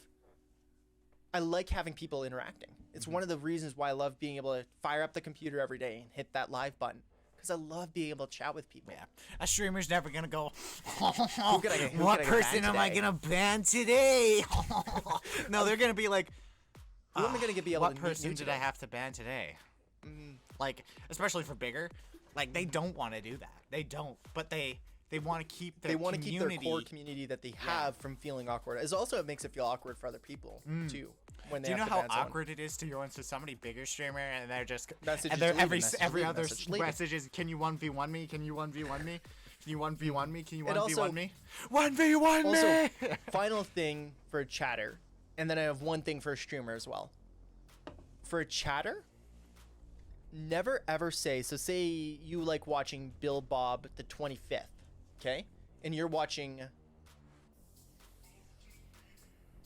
I like having people interacting. It's one of the reasons why I love being able to fire up the computer every day and hit that live button. Because I love being able to chat with people. Yeah. A streamer's never going to go, what person am I going to ban today? No, they're going to be like, who am I going to be able what person did I have to ban today? Like, especially for bigger, like, they don't want to do that. They don't. But they want to keep their community. They want to keep their core community that they have from feeling awkward. As also, it makes it feel awkward for other people, too. When they do you know how awkward it is to go into somebody bigger streamer and they're just every other message is, can you 1v1 me? Can you 1v1 me? Can you 1v1 me? Can you 1v1 me? 1v1 me! Also, final thing for a chatter, and then I have one thing for a streamer as well. For a chatter, never ever say, so say you like watching Bill Bob the 25th, okay? And you're watching,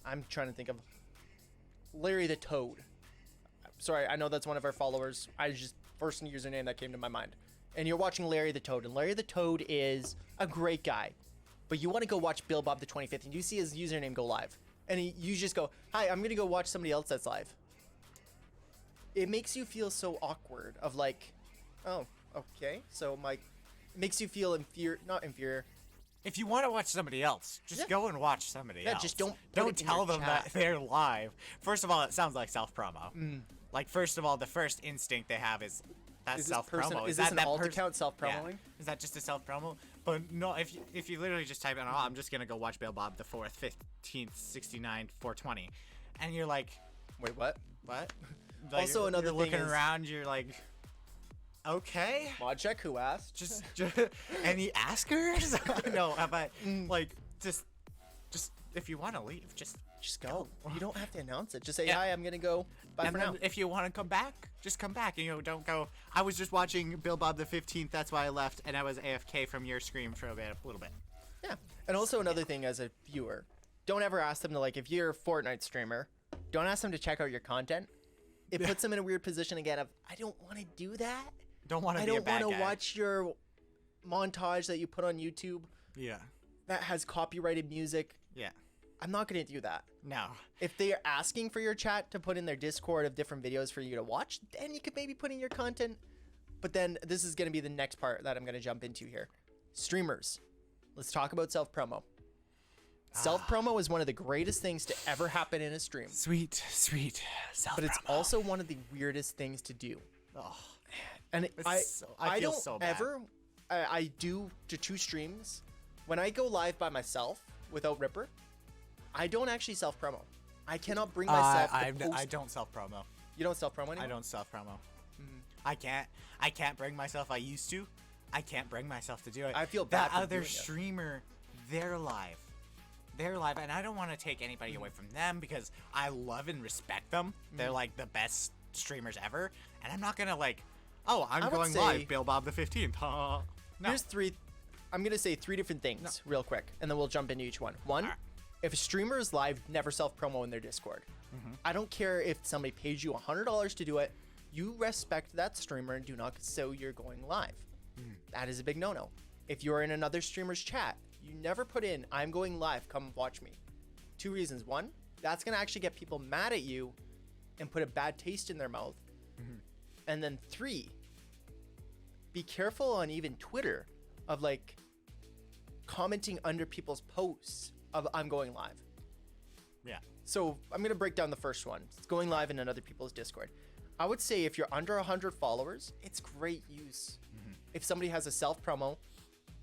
I'm trying to think of Larry the Toad. Sorry, I know that's one of our followers. I just, first username that came to my mind. And you're watching Larry the Toad, and Larry the Toad is a great guy. But you want to go watch Bill Bob the 25th, and you see his username go live. And you just go, hi, I'm going to go watch somebody else that's live. It makes you feel so awkward of like, oh, okay. So it makes you feel not inferior. If you want to watch somebody else, just go and watch somebody else. Just don't tell them that they're live. First of all, it sounds like self-promo. Like, first of all, the first instinct they have is that's self-promo. Is this an alt account self-promoing? Yeah. Is that just a self-promo? But no, if you literally just type in, oh, I'm just going to go watch Bill Bob the 4th, 15th, 69, 420. And you're like, wait, what? What? Like, also, another thing looking around, you're like, okay. Mod check, who asked? Just any askers? No, but like, just if you want to leave, just go. You don't have to announce it. Just say, hi, I'm gonna go. Bye for now. If you want to come back, just come back. And, don't go, I was just watching Bill Bob the 15th, that's why I left, and I was AFK from your stream for a little bit. Yeah. And also another thing as a viewer, don't ever ask them to, like, if you're a Fortnite streamer, don't ask them to check out your content. It puts them in a weird position again of, I don't want to do that. Don't want to be a bad guy. I don't want to watch your montage that you put on YouTube. Yeah. That has copyrighted music. Yeah. I'm not going to do that. No. If they are asking for your chat to put in their Discord of different videos for you to watch, then you could maybe put in your content. But then this is going to be the next part that I'm going to jump into here. Streamers. Let's talk about self-promo. Self-promo is one of the greatest things to ever happen in a stream. Sweet self-promo. But it's also one of the weirdest things to do. Oh. And I feel don't so bad. ever, I do to 2 streams. When I go live by myself without Ripper, I don't actually self-promo. I cannot bring myself to post. I don't self-promo. You don't self-promo anymore? I don't self-promo. I can't bring myself. I used to. I can't bring myself to do it. I feel bad. That other streamer, they're live. They're live, and I don't want to take anybody away from them because I love and respect them. They're like the best streamers ever, and I'm not gonna like, oh, I'm going live, Bill Bob the 15th. No. Here's 3. I'm gonna say 3 different things real quick, and then we'll jump into each one. One, if a streamer is live, never self-promo in their Discord. I don't care if somebody pays you $100 to do it. You respect that streamer and do not so you're going live. That is a big no-no. If you're in another streamer's chat, you never put in, I'm going live, come watch me. 2 reasons. 1, that's going to actually get people mad at you and put a bad taste in their mouth. And then 3, be careful on even Twitter of like commenting under people's posts of I'm going live. Yeah. So I'm going to break down the first one. It's going live in another people's Discord. I would say if you're under 100 followers, it's great use. If somebody has a self-promo,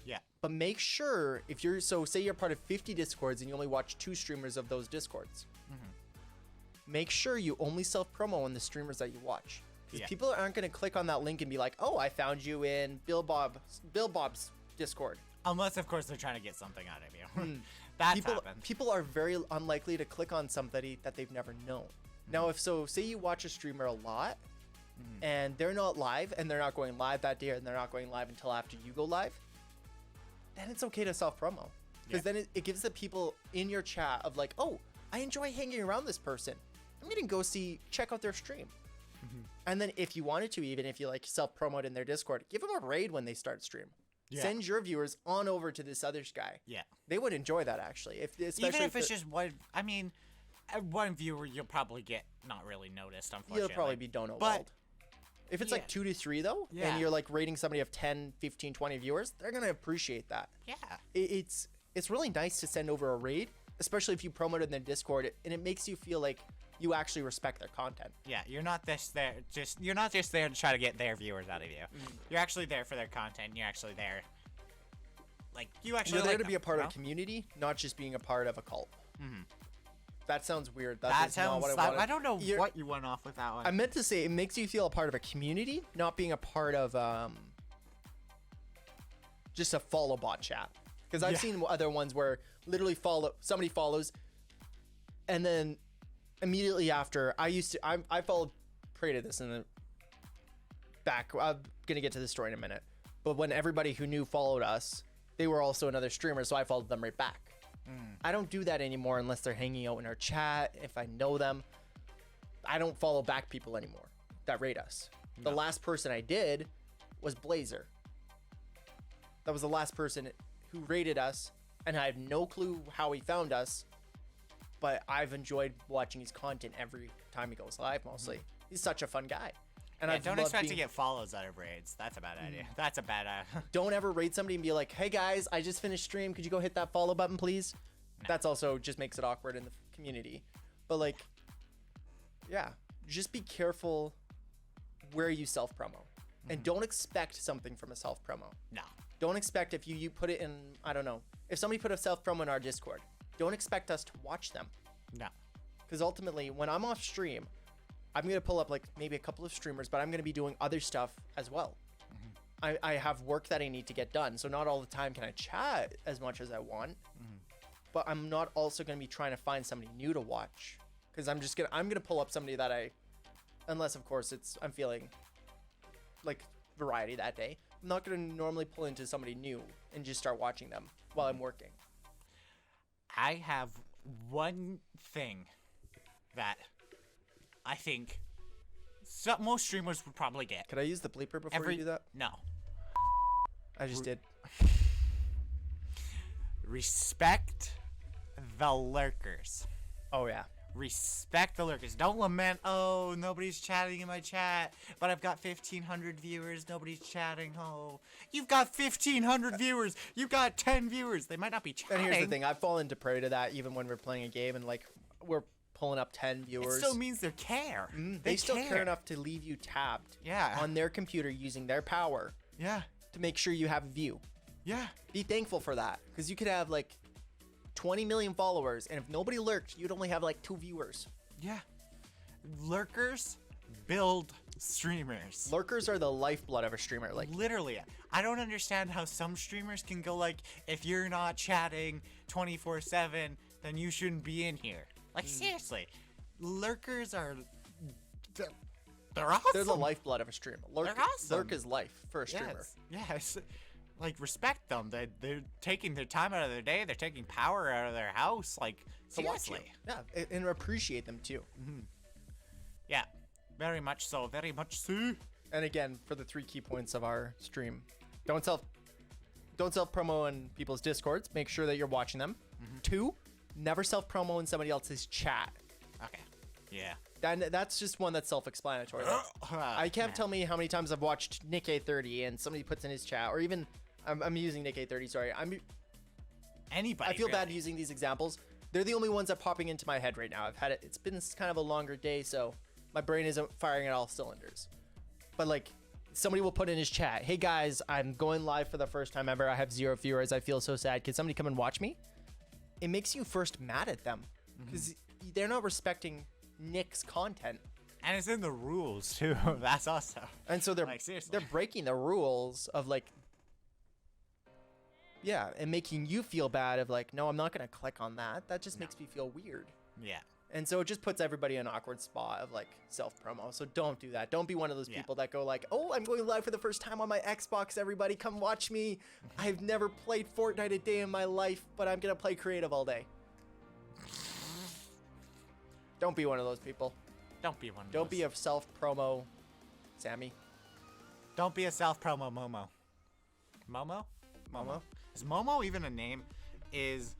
yeah. But make sure if you're, so say you're part of 50 Discords and you only watch 2 streamers of those Discords, make sure you only self-promo on the streamers that you watch. Because people aren't going to click on that link and be like, oh, I found you in Bill Bob's Discord. Unless, of course, they're trying to get something out of you. That's happened. People are very unlikely to click on somebody that they've never known. Now, say you watch a streamer a lot, and they're not live, and they're not going live that day, and they're not going live until after you go live, then it's okay to self-promo. Because then it gives the people in your chat of like, oh, I enjoy hanging around this person. I'm going to go check out their stream. And then if you wanted to, even if you like self-promote in their Discord, give them a raid when they start stream. Send your viewers on over to this other guy. Yeah. They would enjoy that, actually. Even if it's just one, I mean, one viewer, you'll probably get not really noticed, unfortunately. You'll probably be dono walled. If it's like 2 to 3 though, and you're like rating somebody of 10, 15, 20 viewers, they're going to appreciate that. Yeah. It's really nice to send over a raid, especially if you promote it in their Discord, and it makes you feel like you actually respect their content. Yeah, you're not just there to try to get their viewers out of you. You're actually there for their content. You're actually there. Like, you're there to be a part of a community, not just being a part of a cult. That sounds weird. That sounds. Not what I don't know what you went off with that one. I meant to say it makes you feel a part of a community, not being a part of just a follow bot chat. Because I've seen other ones where literally somebody follows, and then immediately after, I followed, created this in the back. I'm gonna get to this story in a minute. But when everybody who knew followed us, they were also another streamer, so I followed them right back. I don't do that anymore unless they're hanging out in our chat. If I know them, I don't follow back people anymore that rate us. The last person I did was Blazer. That was the last person who rated us, and I have no clue how he found us, but I've enjoyed watching his content every time he goes live, mostly. He's such a fun guy. And I don't expect to get follows out of raids. That's a bad idea. That's a bad idea. Don't ever raid somebody and be like, hey guys, I just finished stream. Could you go hit that follow button, please? No. That's also just makes it awkward in the community. But like, yeah, just be careful where you self-promo. And don't expect something from a self-promo. No. Don't expect if you put it in, I don't know, if somebody put a self-promo in our Discord, don't expect us to watch them. No. Because ultimately, when I'm off stream, I'm going to pull up like maybe a couple of streamers, but I'm going to be doing other stuff as well. I have work that I need to get done. So not all the time can I chat as much as I want. But I'm not also going to be trying to find somebody new to watch. Because I'm going to pull up somebody that unless of course I'm feeling like variety that day. I'm not going to normally pull into somebody new and just start watching them while I'm working. I have one thing that I think most streamers would probably get. Could I use the bleeper before you do that? No. I just did. Respect the lurkers. Oh, yeah. Respect the lurkers. Don't lament, oh, nobody's chatting in my chat, but I've got 1,500 viewers. Nobody's chatting. Oh, you've got 1,500 viewers. You've got 10 viewers. They might not be chatting. And here's the thing. I've fallen to prey to that even when we're playing a game and, like, we're pulling up 10 viewers. It still means they care. They still care enough to leave you tabbed on their computer using their power to make sure you have a view. Yeah. Be thankful for that, because you could have, like, 20 million followers, and if nobody lurked, you'd only have like 2 viewers. Yeah. Lurkers build streamers. Lurkers are the lifeblood of a streamer. Like, literally. I don't understand how some streamers can go like, if you're not chatting 24/7, then you shouldn't be in here. Like, seriously. Lurkers are they're awesome. They're the lifeblood of a streamer. They're awesome. Lurk is life for a streamer. Yes. Like, respect them. They're taking their time out of their day. They're taking power out of their house. Like, seriously. Yeah, and appreciate them too. Yeah, very much so. Very much so. And again, for the 3 key points of our stream, don't self promo in people's Discords. Make sure that you're watching them. 2, never self promo in somebody else's chat. Okay. Yeah. That's just one that's self-explanatory. I can't tell me how many times I've watched Nick A30 and somebody puts in his chat, or even I'm using Nick A30. Sorry, Anybody. I feel bad using these examples. They're the only ones that are popping into my head right now. It's been kind of a longer day, so my brain isn't firing at all cylinders. But like, somebody will put in his chat, "Hey guys, I'm going live for the first time ever. I have 0 viewers. I feel so sad. Can somebody come and watch me?" It makes you first mad at them because they're not respecting Nick's content. And it's in the rules too. That's also. And so they're like, seriously. They're breaking the rules of like, and making you feel bad of like, no, I'm not gonna click on that. That just makes me feel weird. Yeah. And so it just puts everybody in an awkward spot of like self-promo. So don't do that. Don't be one of those people that go like, "Oh, I'm going live for the first time on my Xbox. Everybody come watch me. I've never played Fortnite a day in my life, but I'm gonna play creative all day." Don't be one of those people. Don't be one of Don't those. be a self-promo Sammy. Don't be a self-promo Momo. Momo? Momo? Is Momo even a name? Is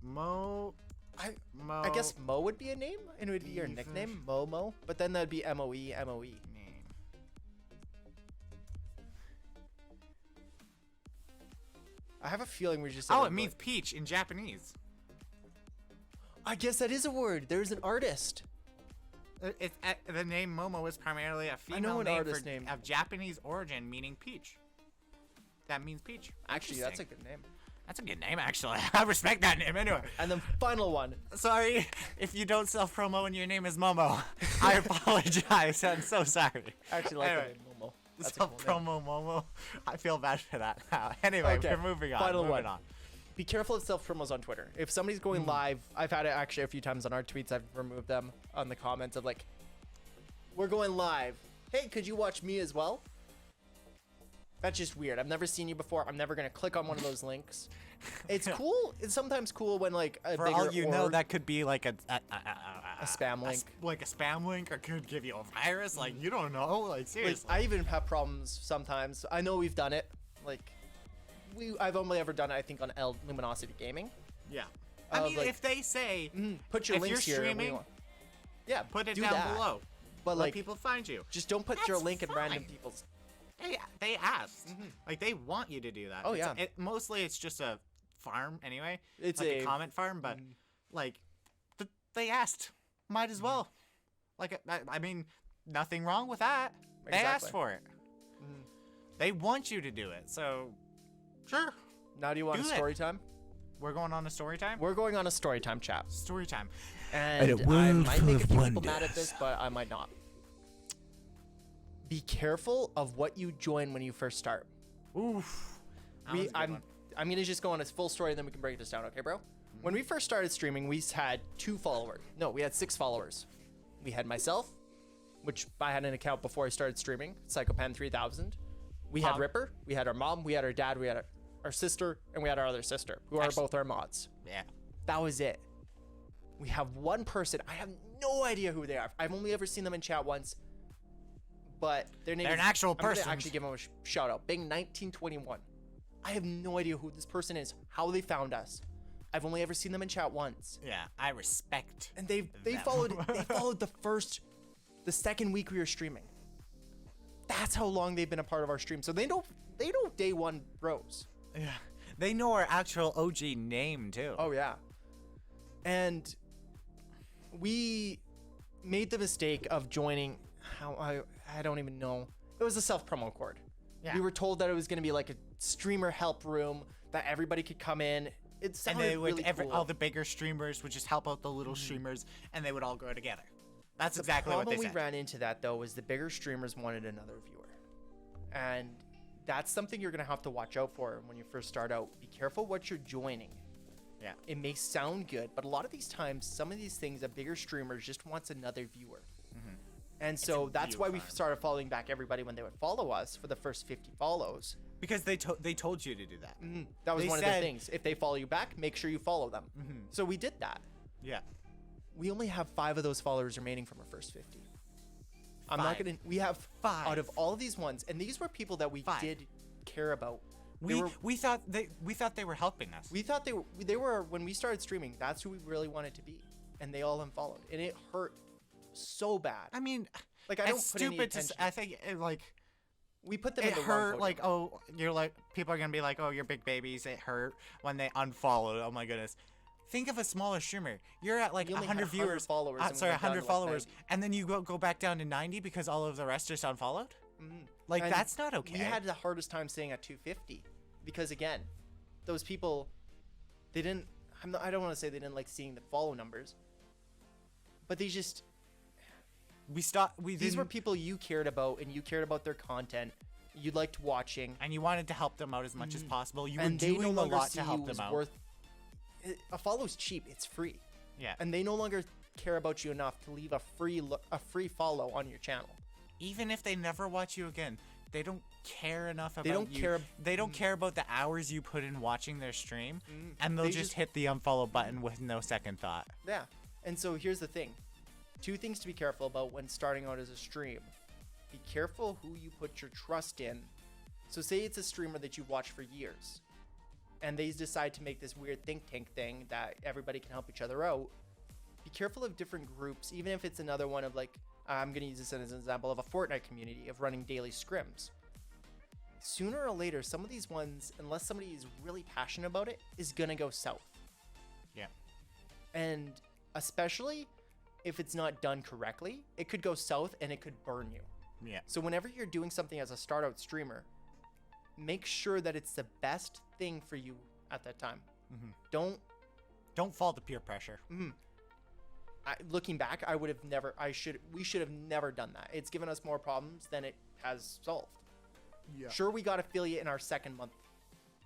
Mo... I guess Mo would be a name, and it would be your nickname, Momo. But then that'd be M-O-E, M-O-E. Name. I have a feeling we just said it means peach in Japanese. I guess that is a word. There's an artist. The name Momo is primarily a female name of Japanese origin, meaning peach. That means peach. Actually, that's a good name. That's a good name, actually. I respect that name anyway. And then final one. Sorry if you don't self-promo and your name is Momo. I apologize. I'm so sorry. I actually like the name Momo. Self-promo Momo. I feel bad for that now. Anyway, we're moving on. Final one. Be careful of self-promos on Twitter. If somebody's going live, I've had it actually a few times on our tweets. I've removed them on the comments of like, "We're going live. Hey, could you watch me as well?" That's just weird. I've never seen you before. I'm never gonna click on one of those links. It's cool. It's sometimes cool when like a for bigger all you know, that could be like a spam link, like a spam link, or could give you a virus. Like, you don't know. Like, seriously. Like, I even have problems sometimes. I know we've done it. Like, I've only ever done it, I think, on Luminosity Gaming. Yeah. I mean, like, if they say put your if links you're here, streaming, put it do down that. below. But let like, people find you. Just don't put your link in random people's. They asked. Like, they want you to do that. Oh, yeah. Mostly it's just a farm anyway. It's like a comment farm, but like they asked. Might as well. Like, I mean, nothing wrong with that. Exactly. They asked for it. Mm. They want you to do it, so sure. Now do you want a story time? We're going on a story time? We're going on a story time, chap. Story time. And I might make a few people mad at this, but I might not. Be careful of what you join when you first start. Oof. I'm going to just go on a full story, and then we can break this down, okay, bro? Mm-hmm. When we first started streaming, we had 2 followers. No, we had 6 followers. We had myself, which I had an account before I started streaming, Psychopan3000. We had Ripper, we had our mom, we had our dad, we had our sister, and we had our other sister, who are both our mods. Yeah. That was it. We have one person. I have no idea who they are. I've only ever seen them in chat once, but their name They're an actual person. I'm gonna actually give them a shout out. Bing1921. I have no idea who this person is, how they found us. I've only ever seen them in chat once. Yeah, I respect. And they followed the second week we were streaming. That's how long they've been a part of our stream. So they know day one bros. Yeah. They know our actual OG name too. Oh yeah. And we made the mistake of joining I don't even know. It was a self-promo cord. Yeah. We were told that it was going to be like a streamer help room that everybody could come in. It sounded really cool. All the bigger streamers would just help out the little streamers, and they would all go together. That's exactly what they said. The problem we ran into that, though, was the bigger streamers wanted another viewer. And that's something you're going to have to watch out for when you first start out. Be careful what you're joining. Yeah. It may sound good, but a lot of these times, some of these things, a bigger streamer just wants another viewer. Mm-hmm. And so that's why we started following back everybody when they would follow us for the first 50 follows. Because they told you to do that. Mm-hmm. That was one of the things. If they follow you back, make sure you follow them. Mm-hmm. So we did that. Yeah. We only have 5 of those followers remaining from our first 50. We have 5 out of all of these ones, and these were people that we did care about. We thought they were helping us. We thought they were when we started streaming. That's who we really wanted to be, and they all unfollowed, and it hurt so bad. I mean, like I don't put any attention. I think we put them in the hurt. wrong like you're like people are gonna be like, oh, you're big babies. It hurt when they unfollowed. Oh my goodness. Think of a smaller streamer. You're at like 100 viewers. 100 followers, and then you go back down to 90 because all of the rest just unfollowed. Mm-hmm. Like and that's not okay. We had the hardest time staying at 250 because again, those people, they didn't. I don't want to say they didn't like seeing the follow numbers, but they just. These were people you cared about, and you cared about their content. You liked watching, and you wanted to help them out as much as possible. You were doing a lot to help them out. A follow's cheap; it's free. Yeah, and they no longer care about you enough to leave a free follow on your channel. Even if they never watch you again, they don't care enough about you. They don't care about the hours you put in watching their stream, and they'll just hit the unfollow button with no second thought. Yeah, and so here's the thing. 2 things to be careful about when starting out as a stream. Be careful who you put your trust in. So say it's a streamer that you've watched for years, and they decide to make this weird think tank thing that everybody can help each other out. Be careful of different groups, even if it's another one of like, I'm going to use this as an example of a Fortnite community of running daily scrims. Sooner or later, some of these ones, unless somebody is really passionate about it, is going to go south. Yeah. And especially if it's not done correctly, it could go south and it could burn you. Yeah. So whenever you're doing something as a start out streamer, make sure that it's the best thing for you at that time. Mm-hmm. Don't fall to peer pressure. Mm-hmm. Looking back, we should have never done that. It's given us more problems than it has solved. Yeah. Sure, we got affiliate in our second month,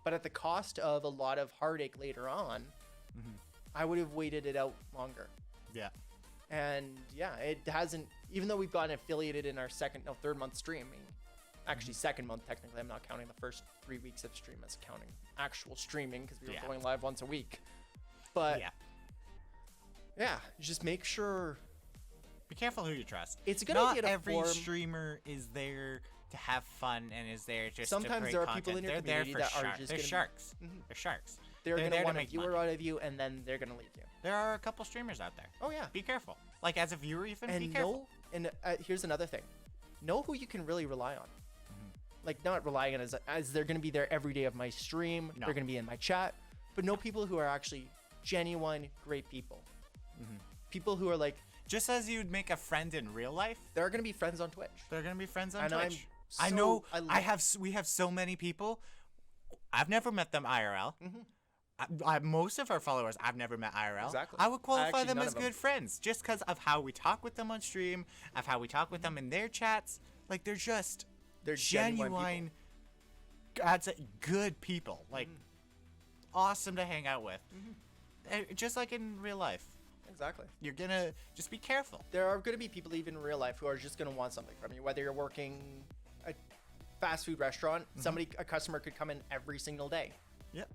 but at the cost of a lot of heartache later on, I would have waited it out longer. Yeah. And yeah, it hasn't, even though we've gotten affiliated in our third month streaming, actually second month technically, I'm not counting the first 3 weeks of stream as counting actual streaming because we were going live once a week. But yeah, just make sure. Be careful who you trust. It's a good idea to every streamer is there to have fun and is there just sometimes to there are content. People in your community that are just sharks. They're sharks. They're going to want a viewer out of you, and then they're going to leave you. There are a couple streamers out there. Oh, yeah. Be careful. Like, as a viewer, even, be careful. Here's another thing. Know who you can really rely on. Like, not relying on as they're going to be there every day of my stream. No. They're going to be in my chat. But know people who are actually genuine, great people. People who are like, Just as you'd make a friend in real life, there are going to be friends on Twitch. They're going to be friends on and Twitch. I know. We have so many people. I've never met them IRL. Most of our followers, I've never met IRL. Exactly. I would qualify them as good friends just because of how we talk with them on stream, of how we talk with them in their chats. Like they're genuine, good people. Like awesome to hang out with. Just like in real life. Exactly. You're gonna just be careful. There are gonna be people even in real life who are just gonna want something from you. Whether you're working a fast food restaurant, a customer could come in every single day. Yep.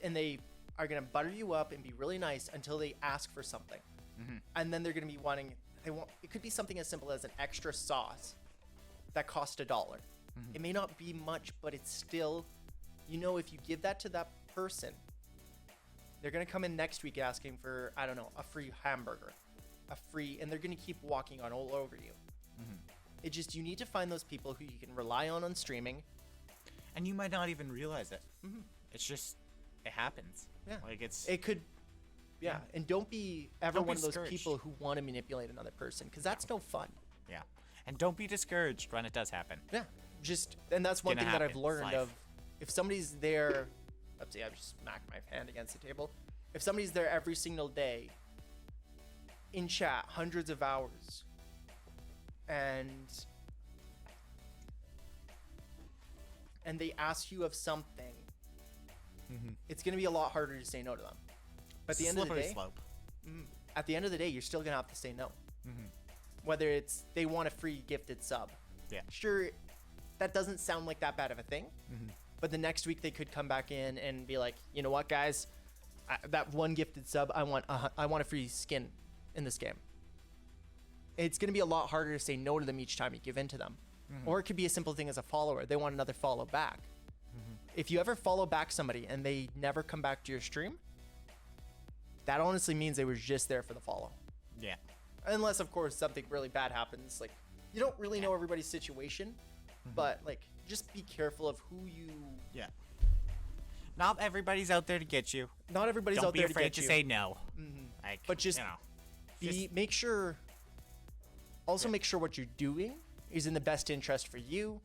And they are gonna butter you up and be really nice until they ask for something. And then they're gonna be wanting. It could be something as simple as an extra sauce that cost $1. It may not be much, but it's still, if you give that to that person, they're going to come in next week asking for, I don't know, a free hamburger, and they're going to keep walking on all over you. It just, you need to find those people who you can rely on streaming. And you might not even realize it. It's just, it happens. Yeah. Like it could, yeah. And don't be one of those people who want to manipulate another person, because that's no fun. Yeah. And don't be discouraged when it does happen. Yeah. And that's one thing that I've learned of, if somebody's there, let's see, I've just smacked my hand against the table. If somebody's there every single day, in chat, hundreds of hours, and they ask you of something, it's going to be a lot harder to say no to them. But at the end of the day, at the end of the day, you're still going to have to say no. Whether it's they want a free gifted sub. Yeah. Sure, that doesn't sound like that bad of a thing. But the next week they could come back in and be like, you know what, guys, that one gifted sub, I want a free skin in this game. It's going to be a lot harder to say no to them each time you give in to them. Or it could be a simple thing as a follower. They want another follow back. If you ever follow back somebody and they never come back to your stream, that honestly means they were just there for the follow. Yeah. Unless, of course, something really bad happens. Like, you don't really know everybody's situation, but, like, just be careful of who you... Yeah. Not everybody's out there to get you. Not everybody's out there to get you. Don't be afraid to say no. Like, but just, make sure... Also make sure what you're doing is in the best interest for you.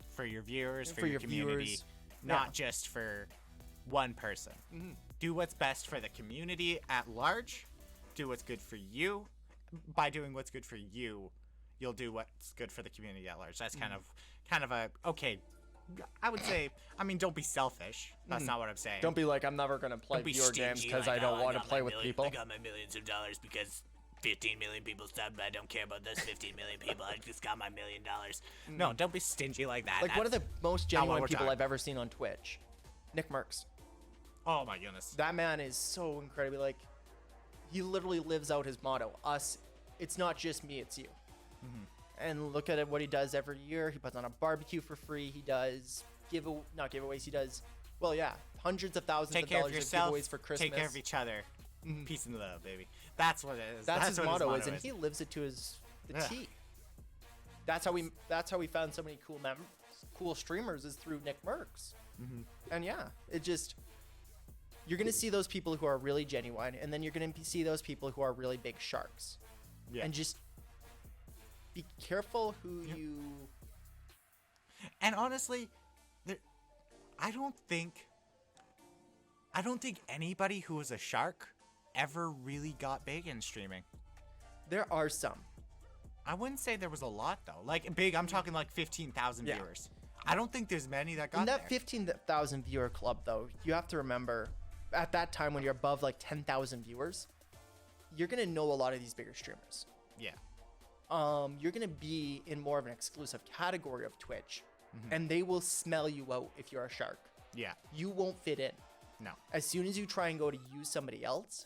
For your viewers, for your community. Not just for one person. Do what's best for the community at large. Do what's good for you. By doing what's good for you, you'll do what's good for the community at large. That's kind of a okay. I would say, I mean, don't be selfish. That's not what I'm saying. Don't be like, I'm never gonna play your games because I don't want to play with people. I got my millions of dollars because 15 million people subbed. I don't care about those 15 million people. I just got my $1 million. No, don't be stingy like that. Like one of the most genuine people I've ever seen on Twitch, Nick Merckx. Oh my goodness. That man is so incredibly like. He literally lives out his motto. It's not just me, it's you. And look at what he does every year. He puts on a barbecue for free. He does not giveaways. He does, hundreds of thousands of dollars of giveaways for Christmas. Take care of each other. Peace and love, baby. That's what it is. That's his motto is, and he lives it to the T. That's how we found so many cool streamers is through Nick Merckx. And yeah, you're going to see those people who are really genuine, and then you're going to see those people who are really big sharks. Yeah. And just be careful who you... And honestly, I don't think anybody who was a shark ever really got big in streaming. There are some. I wouldn't say there was a lot, though. Like, big, I'm talking like 15,000 viewers. I don't think there's many that got there. In that 15,000 viewer club, though, you have to remember... At that time, when you're above like 10,000 viewers, you're gonna know a lot of these bigger streamers. Yeah. You're gonna be in more of an exclusive category of Twitch, and they will smell you out if you're a shark. Yeah. You won't fit in. No. As soon as you try and go to use somebody else,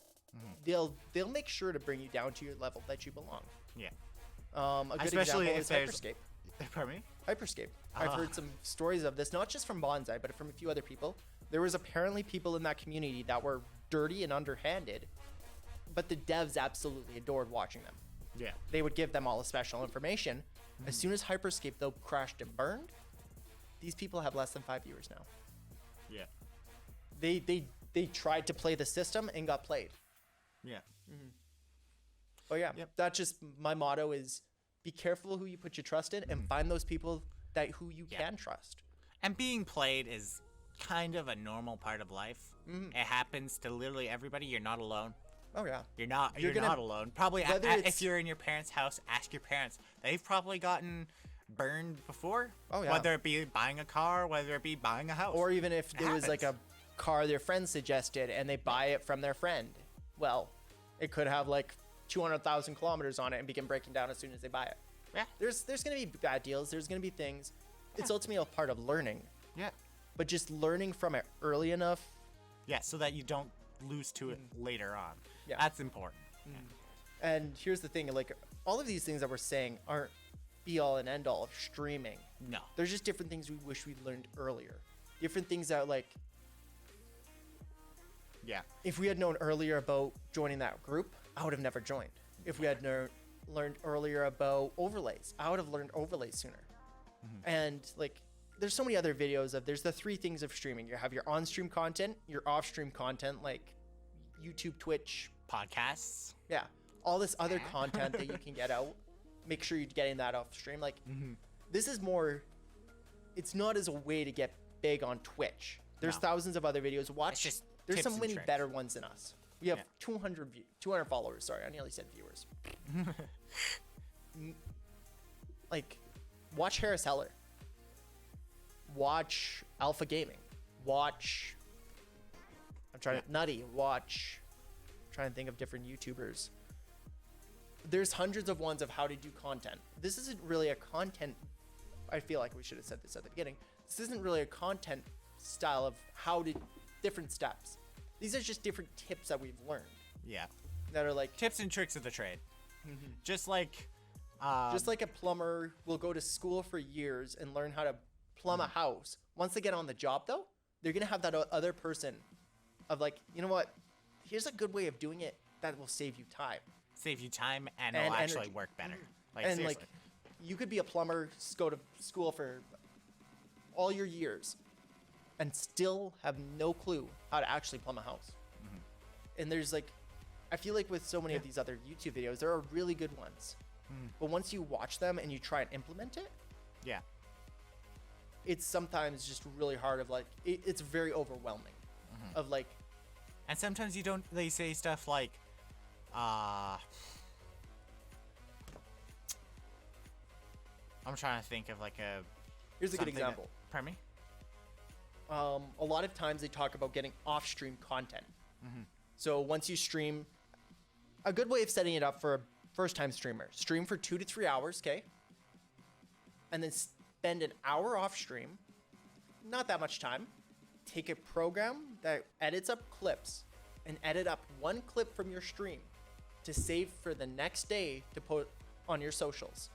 they'll make sure to bring you down to your level that you belong. Yeah. A good example is Hyperscape. Pardon me? Hyperscape. I've heard some stories of this, not just from Bonsai, but from a few other people. There was apparently people in that community that were dirty and underhanded, but the devs absolutely adored watching them. Yeah. They would give them all the special information. As soon as Hyperscape, though, crashed and burned, these people have less than 5 viewers now. Yeah. They tried to play the system and got played. Yeah. Oh yeah. Yep. That's just my motto is be careful who you put your trust in and find those people who you can trust. And being played is kind of a normal part of life. It happens to literally everybody. You're not alone. Oh yeah. You're not alone. Probably if you're in your parents' house, ask your parents. They've probably gotten burned before. Oh yeah. Whether it be buying a car, whether it be buying a house. Or even if it was like a car their friend suggested and they buy it from their friend. Well, it could have like 200,000 kilometers on it and begin breaking down as soon as they buy it. Yeah. There's going to be bad deals. There's going to be things. Yeah. It's ultimately a part of learning. Yeah. But just learning from it early enough. Yeah, so that you don't lose to it later on. Yeah. That's important. Yeah. And here's the thing, like all of these things that we're saying aren't be all and end all of streaming. No. There's just different things we wish we'd learned earlier. Different things that like if we had known earlier about joining that group, I would have never joined. If we had learned earlier about overlays, I would have learned overlays sooner. And like there's so many other videos of there's the 3 things of streaming. You have your on-stream content, your off-stream content like YouTube, Twitch, podcasts. Yeah. All this other content that you can get out. Make sure you're getting that off stream. Like this is more it's not as a way to get big on Twitch. There's thousands of other videos. There's so many better ones than us. We have 200 followers. Sorry, I nearly said viewers. Like, watch Harris Heller. Watch Alpha Gaming. Watch. Nutty. Watch. I'm trying to think of different YouTubers. There's hundreds of ones of how to do content. This isn't really a content. I feel like we should have said this at the beginning. This isn't really a content style of how to different steps. These are just different tips that we've learned. Yeah. That are like tips and tricks of the trade. Just like a plumber will go to school for years and learn how to plumb a house. Once they get on the job though, they're going to have that other person of like, you know what? Here's a good way of doing it that will save you time. Save you time and it'll actually work better. Like, and seriously. like you could be a plumber, go to school for all your years and still have no clue how to actually plumb a house. And there's like, I feel like with so many of these other YouTube videos, there are really good ones. But once you watch them and you try and implement it, it's sometimes just really hard of like, it's very overwhelming of like. And sometimes they say stuff like, I'm trying to think of like a. Here's a good example. Pardon me? A lot of times they talk about getting off-stream content. So once you stream, a good way of setting it up for a first-time streamer, stream for 2 to 3 hours, okay? And then spend an hour off-stream, not that much time. Take a program that edits up clips and edit up one clip from your stream to save for the next day to put on your socials.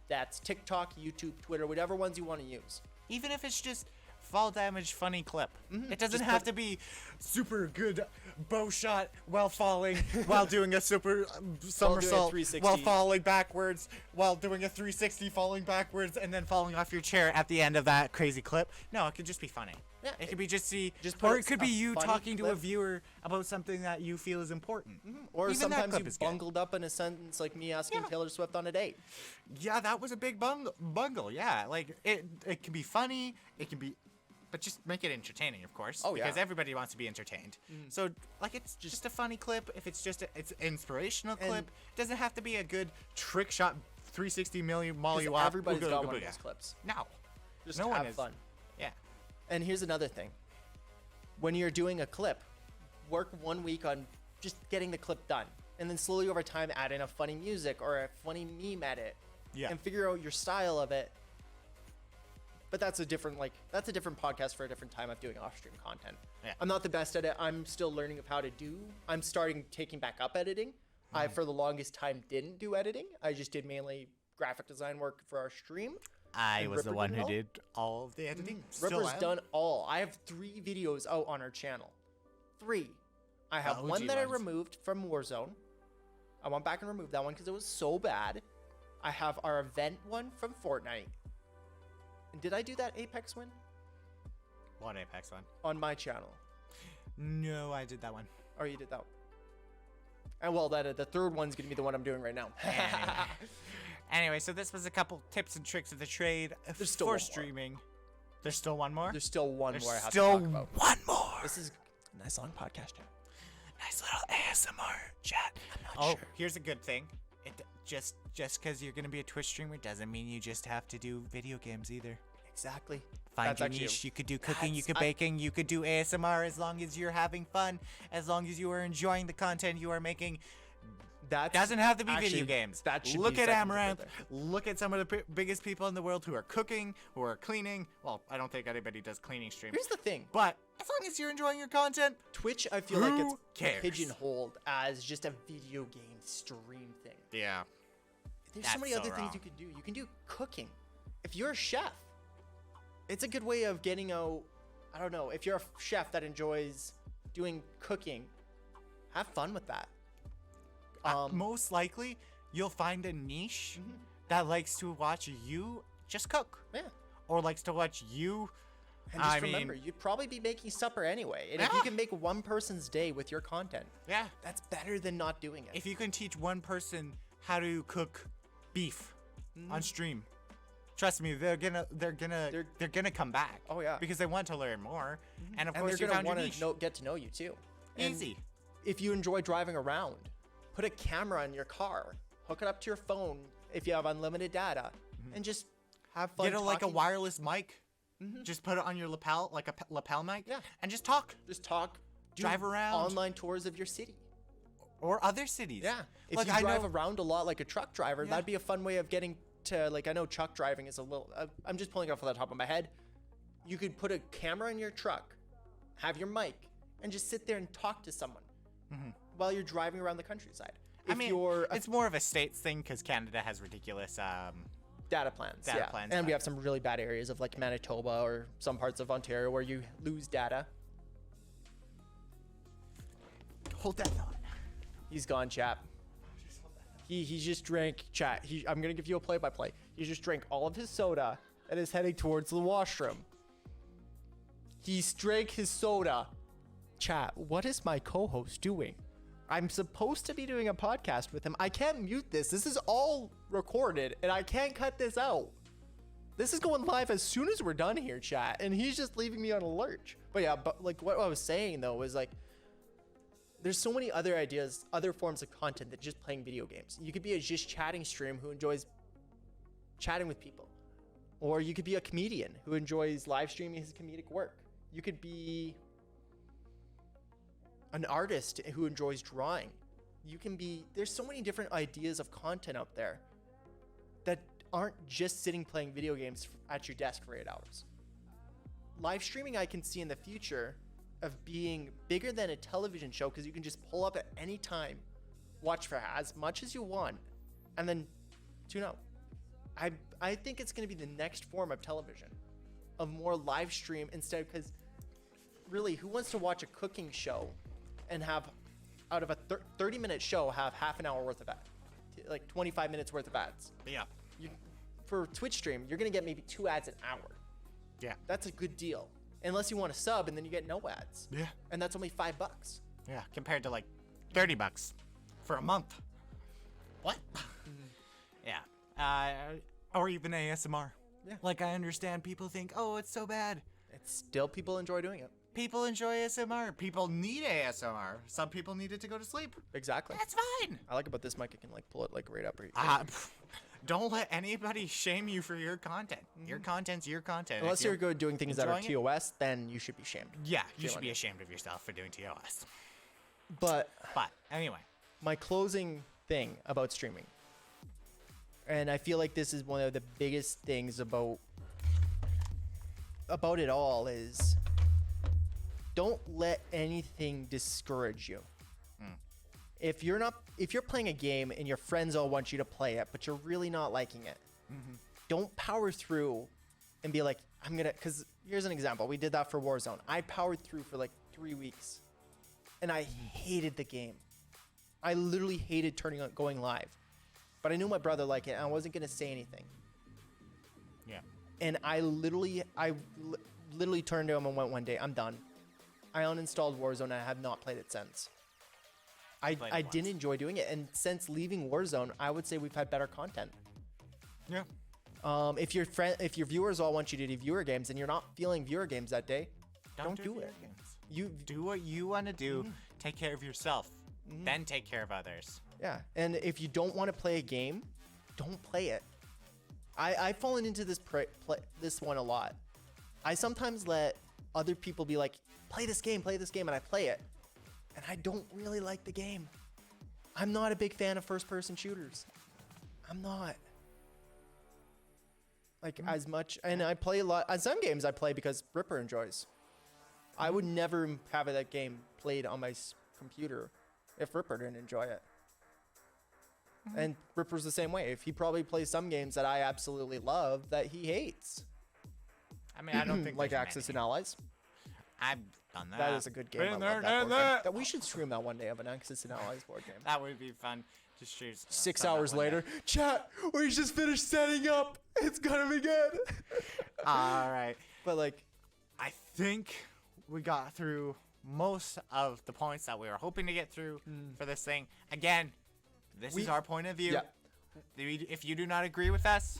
That's TikTok, YouTube, Twitter, whatever ones you want to use. Even if it's just fall damage funny clip. It doesn't have to be super good bow shot while falling, while doing a super somersault, while falling backwards, while doing a 360 falling backwards, and then falling off your chair at the end of that crazy clip. No, it could just be funny. Yeah, it could be or it could be you talking to a viewer about something that you feel is important. Or even sometimes you bungled up in a sentence like me asking Taylor Swift on a date. Yeah, that was a big bungle. Yeah, like it can be funny. It can be, but just make it entertaining, of course. Oh, because everybody wants to be entertained. So like it's just a funny clip. If it's just it's an inspirational clip, it doesn't have to be a good trick shot 360 million molly wop. Everybody's got one of those clips. No, just have fun. Yeah. And here's another thing. When you're doing a clip, work 1 week on just getting the clip done. And then slowly over time add in a funny music or a funny meme edit. Yeah. And figure out your style of it. But that's a different podcast for a different time of doing off-stream content. Yeah. I'm not the best at it. I'm still learning of how to do. I'm taking back up editing. I, for the longest time, didn't do editing. I just did mainly graphic design work for our stream. I was the one who did all of the editing. Ripper's done all. I have 3 videos out on our channel. 3. I have one that I removed from Warzone. I went back and removed that one because it was so bad. I have our event one from Fortnite. And did I do that Apex one? What Apex one? On my channel. No, I did that one. Or you did that one. And well, the third one's gonna be the one I'm doing right now. Anyway, so this was a couple tips and tricks of the trade for streaming. There's still one more? There's still one more I have to talk about. One more. This is a nice long podcast, Jack. Nice little ASMR chat. I'm not sure. Here's a good thing. It just because you're gonna be a Twitch streamer doesn't mean you just have to do video games either. Exactly. Find your niche. You could do cooking, you could baking, you could do ASMR as long as you're having fun, as long as you are enjoying the content you are making. That doesn't have to be video games. Look at Amaranth. Look at some of the biggest people in the world who are cooking, who are cleaning. Well, I don't think anybody does cleaning streams. Here's the thing. But as long as you're enjoying your content, Twitch, I feel like it's pigeonholed as just a video game stream thing. Yeah. There's so many other things you could do. You can do cooking. If you're a chef, it's a good way of getting out. I don't know. If you're a chef that enjoys doing cooking, have fun with that. Most likely, you'll find a niche that likes to watch you just cook. Yeah. Or likes to watch you. And just remember, you'd probably be making supper anyway. And if you can make one person's day with your content, that's better than not doing it. If you can teach one person how to cook beef on stream, trust me, they're gonna come back. Oh yeah. Because they want to learn more, and of course they're gonna want to get to know you too. Easy. And if you enjoy driving around, put a camera in your car, hook it up to your phone if you have unlimited data, and just have fun. Get like a wireless mic. Just put it on your lapel, like a lapel mic. Yeah. And just talk. Just talk. Drive around. Online tours of your city. Or other cities. Yeah. If you drive around a lot like a truck driver, that'd be a fun way of getting to, like, I know truck driving is a little, I'm just pulling it off the top of my head. You could put a camera in your truck, have your mic, and just sit there and talk to someone while you're driving around the countryside. It's more of a states thing because Canada has ridiculous data plans. And we have some really bad areas of like Manitoba or some parts of Ontario where you lose data. Hold that thought. He's gone, chap. He just drank, chat. I'm gonna give you a play-by-play. He just drank all of his soda and is heading towards the washroom. He drank his soda. Chat, what is my co-host doing? I'm supposed to be doing a podcast with him. I can't mute this. This is all recorded, and I can't cut this out. This is going live as soon as we're done here, chat, and he's just leaving me on a lurch. But yeah, like what I was saying though was like, there's so many other ideas, other forms of content than just playing video games. You could be a just chatting stream who enjoys chatting with people, or you could be a comedian who enjoys live streaming his comedic work. You could be an artist who enjoys drawing. There's so many different ideas of content out there that aren't just sitting playing video games at your desk for 8 hours. Live streaming I can see in the future of being bigger than a television show because you can just pull up at any time, watch for as much as you want, and then tune out. I think it's going to be the next form of television, of more live stream instead, because really, who wants to watch a cooking show and have, out of a 30-minute show, have half an hour worth of ads, like 25 minutes worth of ads? Yeah. For Twitch stream, you're gonna get maybe 2 ads an hour. Yeah. That's a good deal. Unless you want to sub and then you get no ads. Yeah. And that's only $5. Yeah, compared to like $30 for a month. What? Yeah. Or even ASMR. Yeah. Like, I understand people think, oh, it's so bad. It's still, people enjoy doing it. People enjoy ASMR. People need ASMR. Some people need it to go to sleep. Exactly. That's fine. I like about this mic, I can like pull it like right up. Don't let anybody shame you for your content. Your content's your content. Unless you're good doing things that are TOS, then you should be shamed. Yeah, you should be ashamed of yourself for doing TOS. But anyway, my closing thing about streaming, and I feel like this is one of the biggest things about it all, is don't let anything discourage you. If you're playing a game and your friends all want you to play it, but you're really not liking it, don't power through and be like, because here's an example. We did that for Warzone. I powered through for like 3 weeks and I hated the game. I literally hated going live, but I knew my brother liked it and I wasn't going to say anything. Yeah. And I literally turned to him and went one day, I'm done. I uninstalled Warzone and I have not played it since. I didn't enjoy doing it, and since leaving Warzone, I would say we've had better content. Yeah. If your viewers all want you to do viewer games and you're not feeling viewer games that day, don't do it. Games. You do what you want to do. Take care of yourself. Then take care of others. Yeah, and if you don't want to play a game, don't play it. I've fallen into this one a lot. I sometimes let other people be like, play this game, and I play it. And I don't really like the game. I'm not a big fan of first-person shooters. I'm not. Like, as much, and I play a lot. On some games I play because Ripper enjoys. I would never have that game played on my computer if Ripper didn't enjoy it. And Ripper's the same way. If he probably plays some games that I absolutely love that he hates. I mean, I don't think like Axis and Allies. I've done that. That is a good game. I love that board game. That we should stream that one day of an Axis and Allies board game. That would be fun. Just choose 6 hours later. Chat, we just finished setting up. It's gonna be good. All right. But like, I think we got through most of the points that we were hoping to get through for this thing. Again, this is our point of view. Yeah. If you do not agree with us,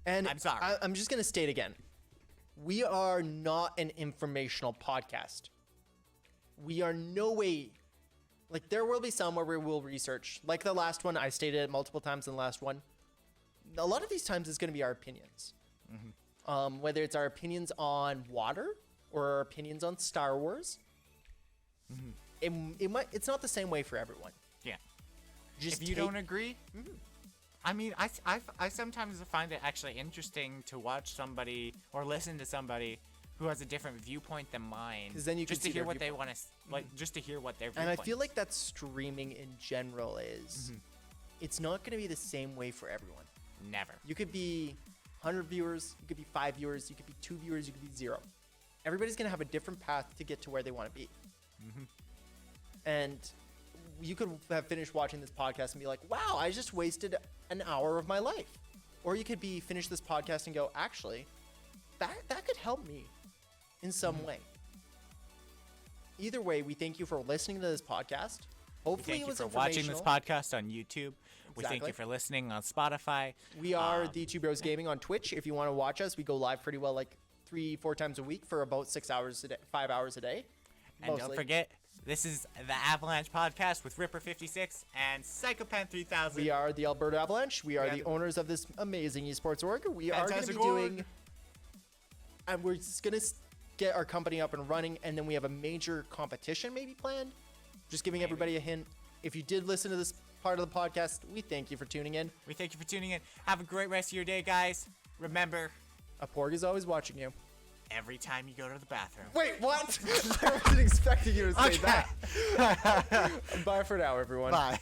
and I'm sorry. I'm just going to state again. We are not an informational podcast. We are no way. Like, there will be some where we will research. Like the last one, I stated it multiple times in the last one. A lot of these times it's going to be our opinions. Whether it's our opinions on water or our opinions on Star Wars. It's not the same way for everyone. Yeah. Just if you don't agree, I mean, I sometimes find it actually interesting to watch somebody or listen to somebody who has a different viewpoint than mine. Because then you just to hear what they want to just to hear what their viewpoint. And I feel like that streaming in general is, it's not going to be the same way for everyone. Never. You could be 100 viewers, you could be 5 viewers, you could be 2 viewers, you could be 0. Everybody's going to have a different path to get to where they want to be. And you could have finished watching this podcast and be like, wow, I just wasted an hour of my life. Or you could be finish this podcast and go, actually, that could help me in some way. Either way, we thank you for listening to this podcast. Hopefully it was informational. Thank you for watching this podcast on YouTube. We thank you for listening on Spotify. We are the Two Bros Gaming on Twitch. If you want to watch us, we go live pretty well, like 3-4 times a week for about 6 hours a day, 5 hours a day. And mostly. Don't forget, this is the Avalanche podcast with Ripper56 and Psychopan 3000. We are the Alberta Avalanche. We are the owners of this amazing esports org. We are going to be doing, and we're just going to get our company up and running, and then we have a major competition maybe planned. Just giving everybody a hint. If you did listen to this part of the podcast, we thank you for tuning in. We thank you for tuning in. Have a great rest of your day, guys. Remember, a porg is always watching you. Every time you go to the bathroom. Wait, what? I wasn't expecting you to say that. Bye for now, everyone. Bye.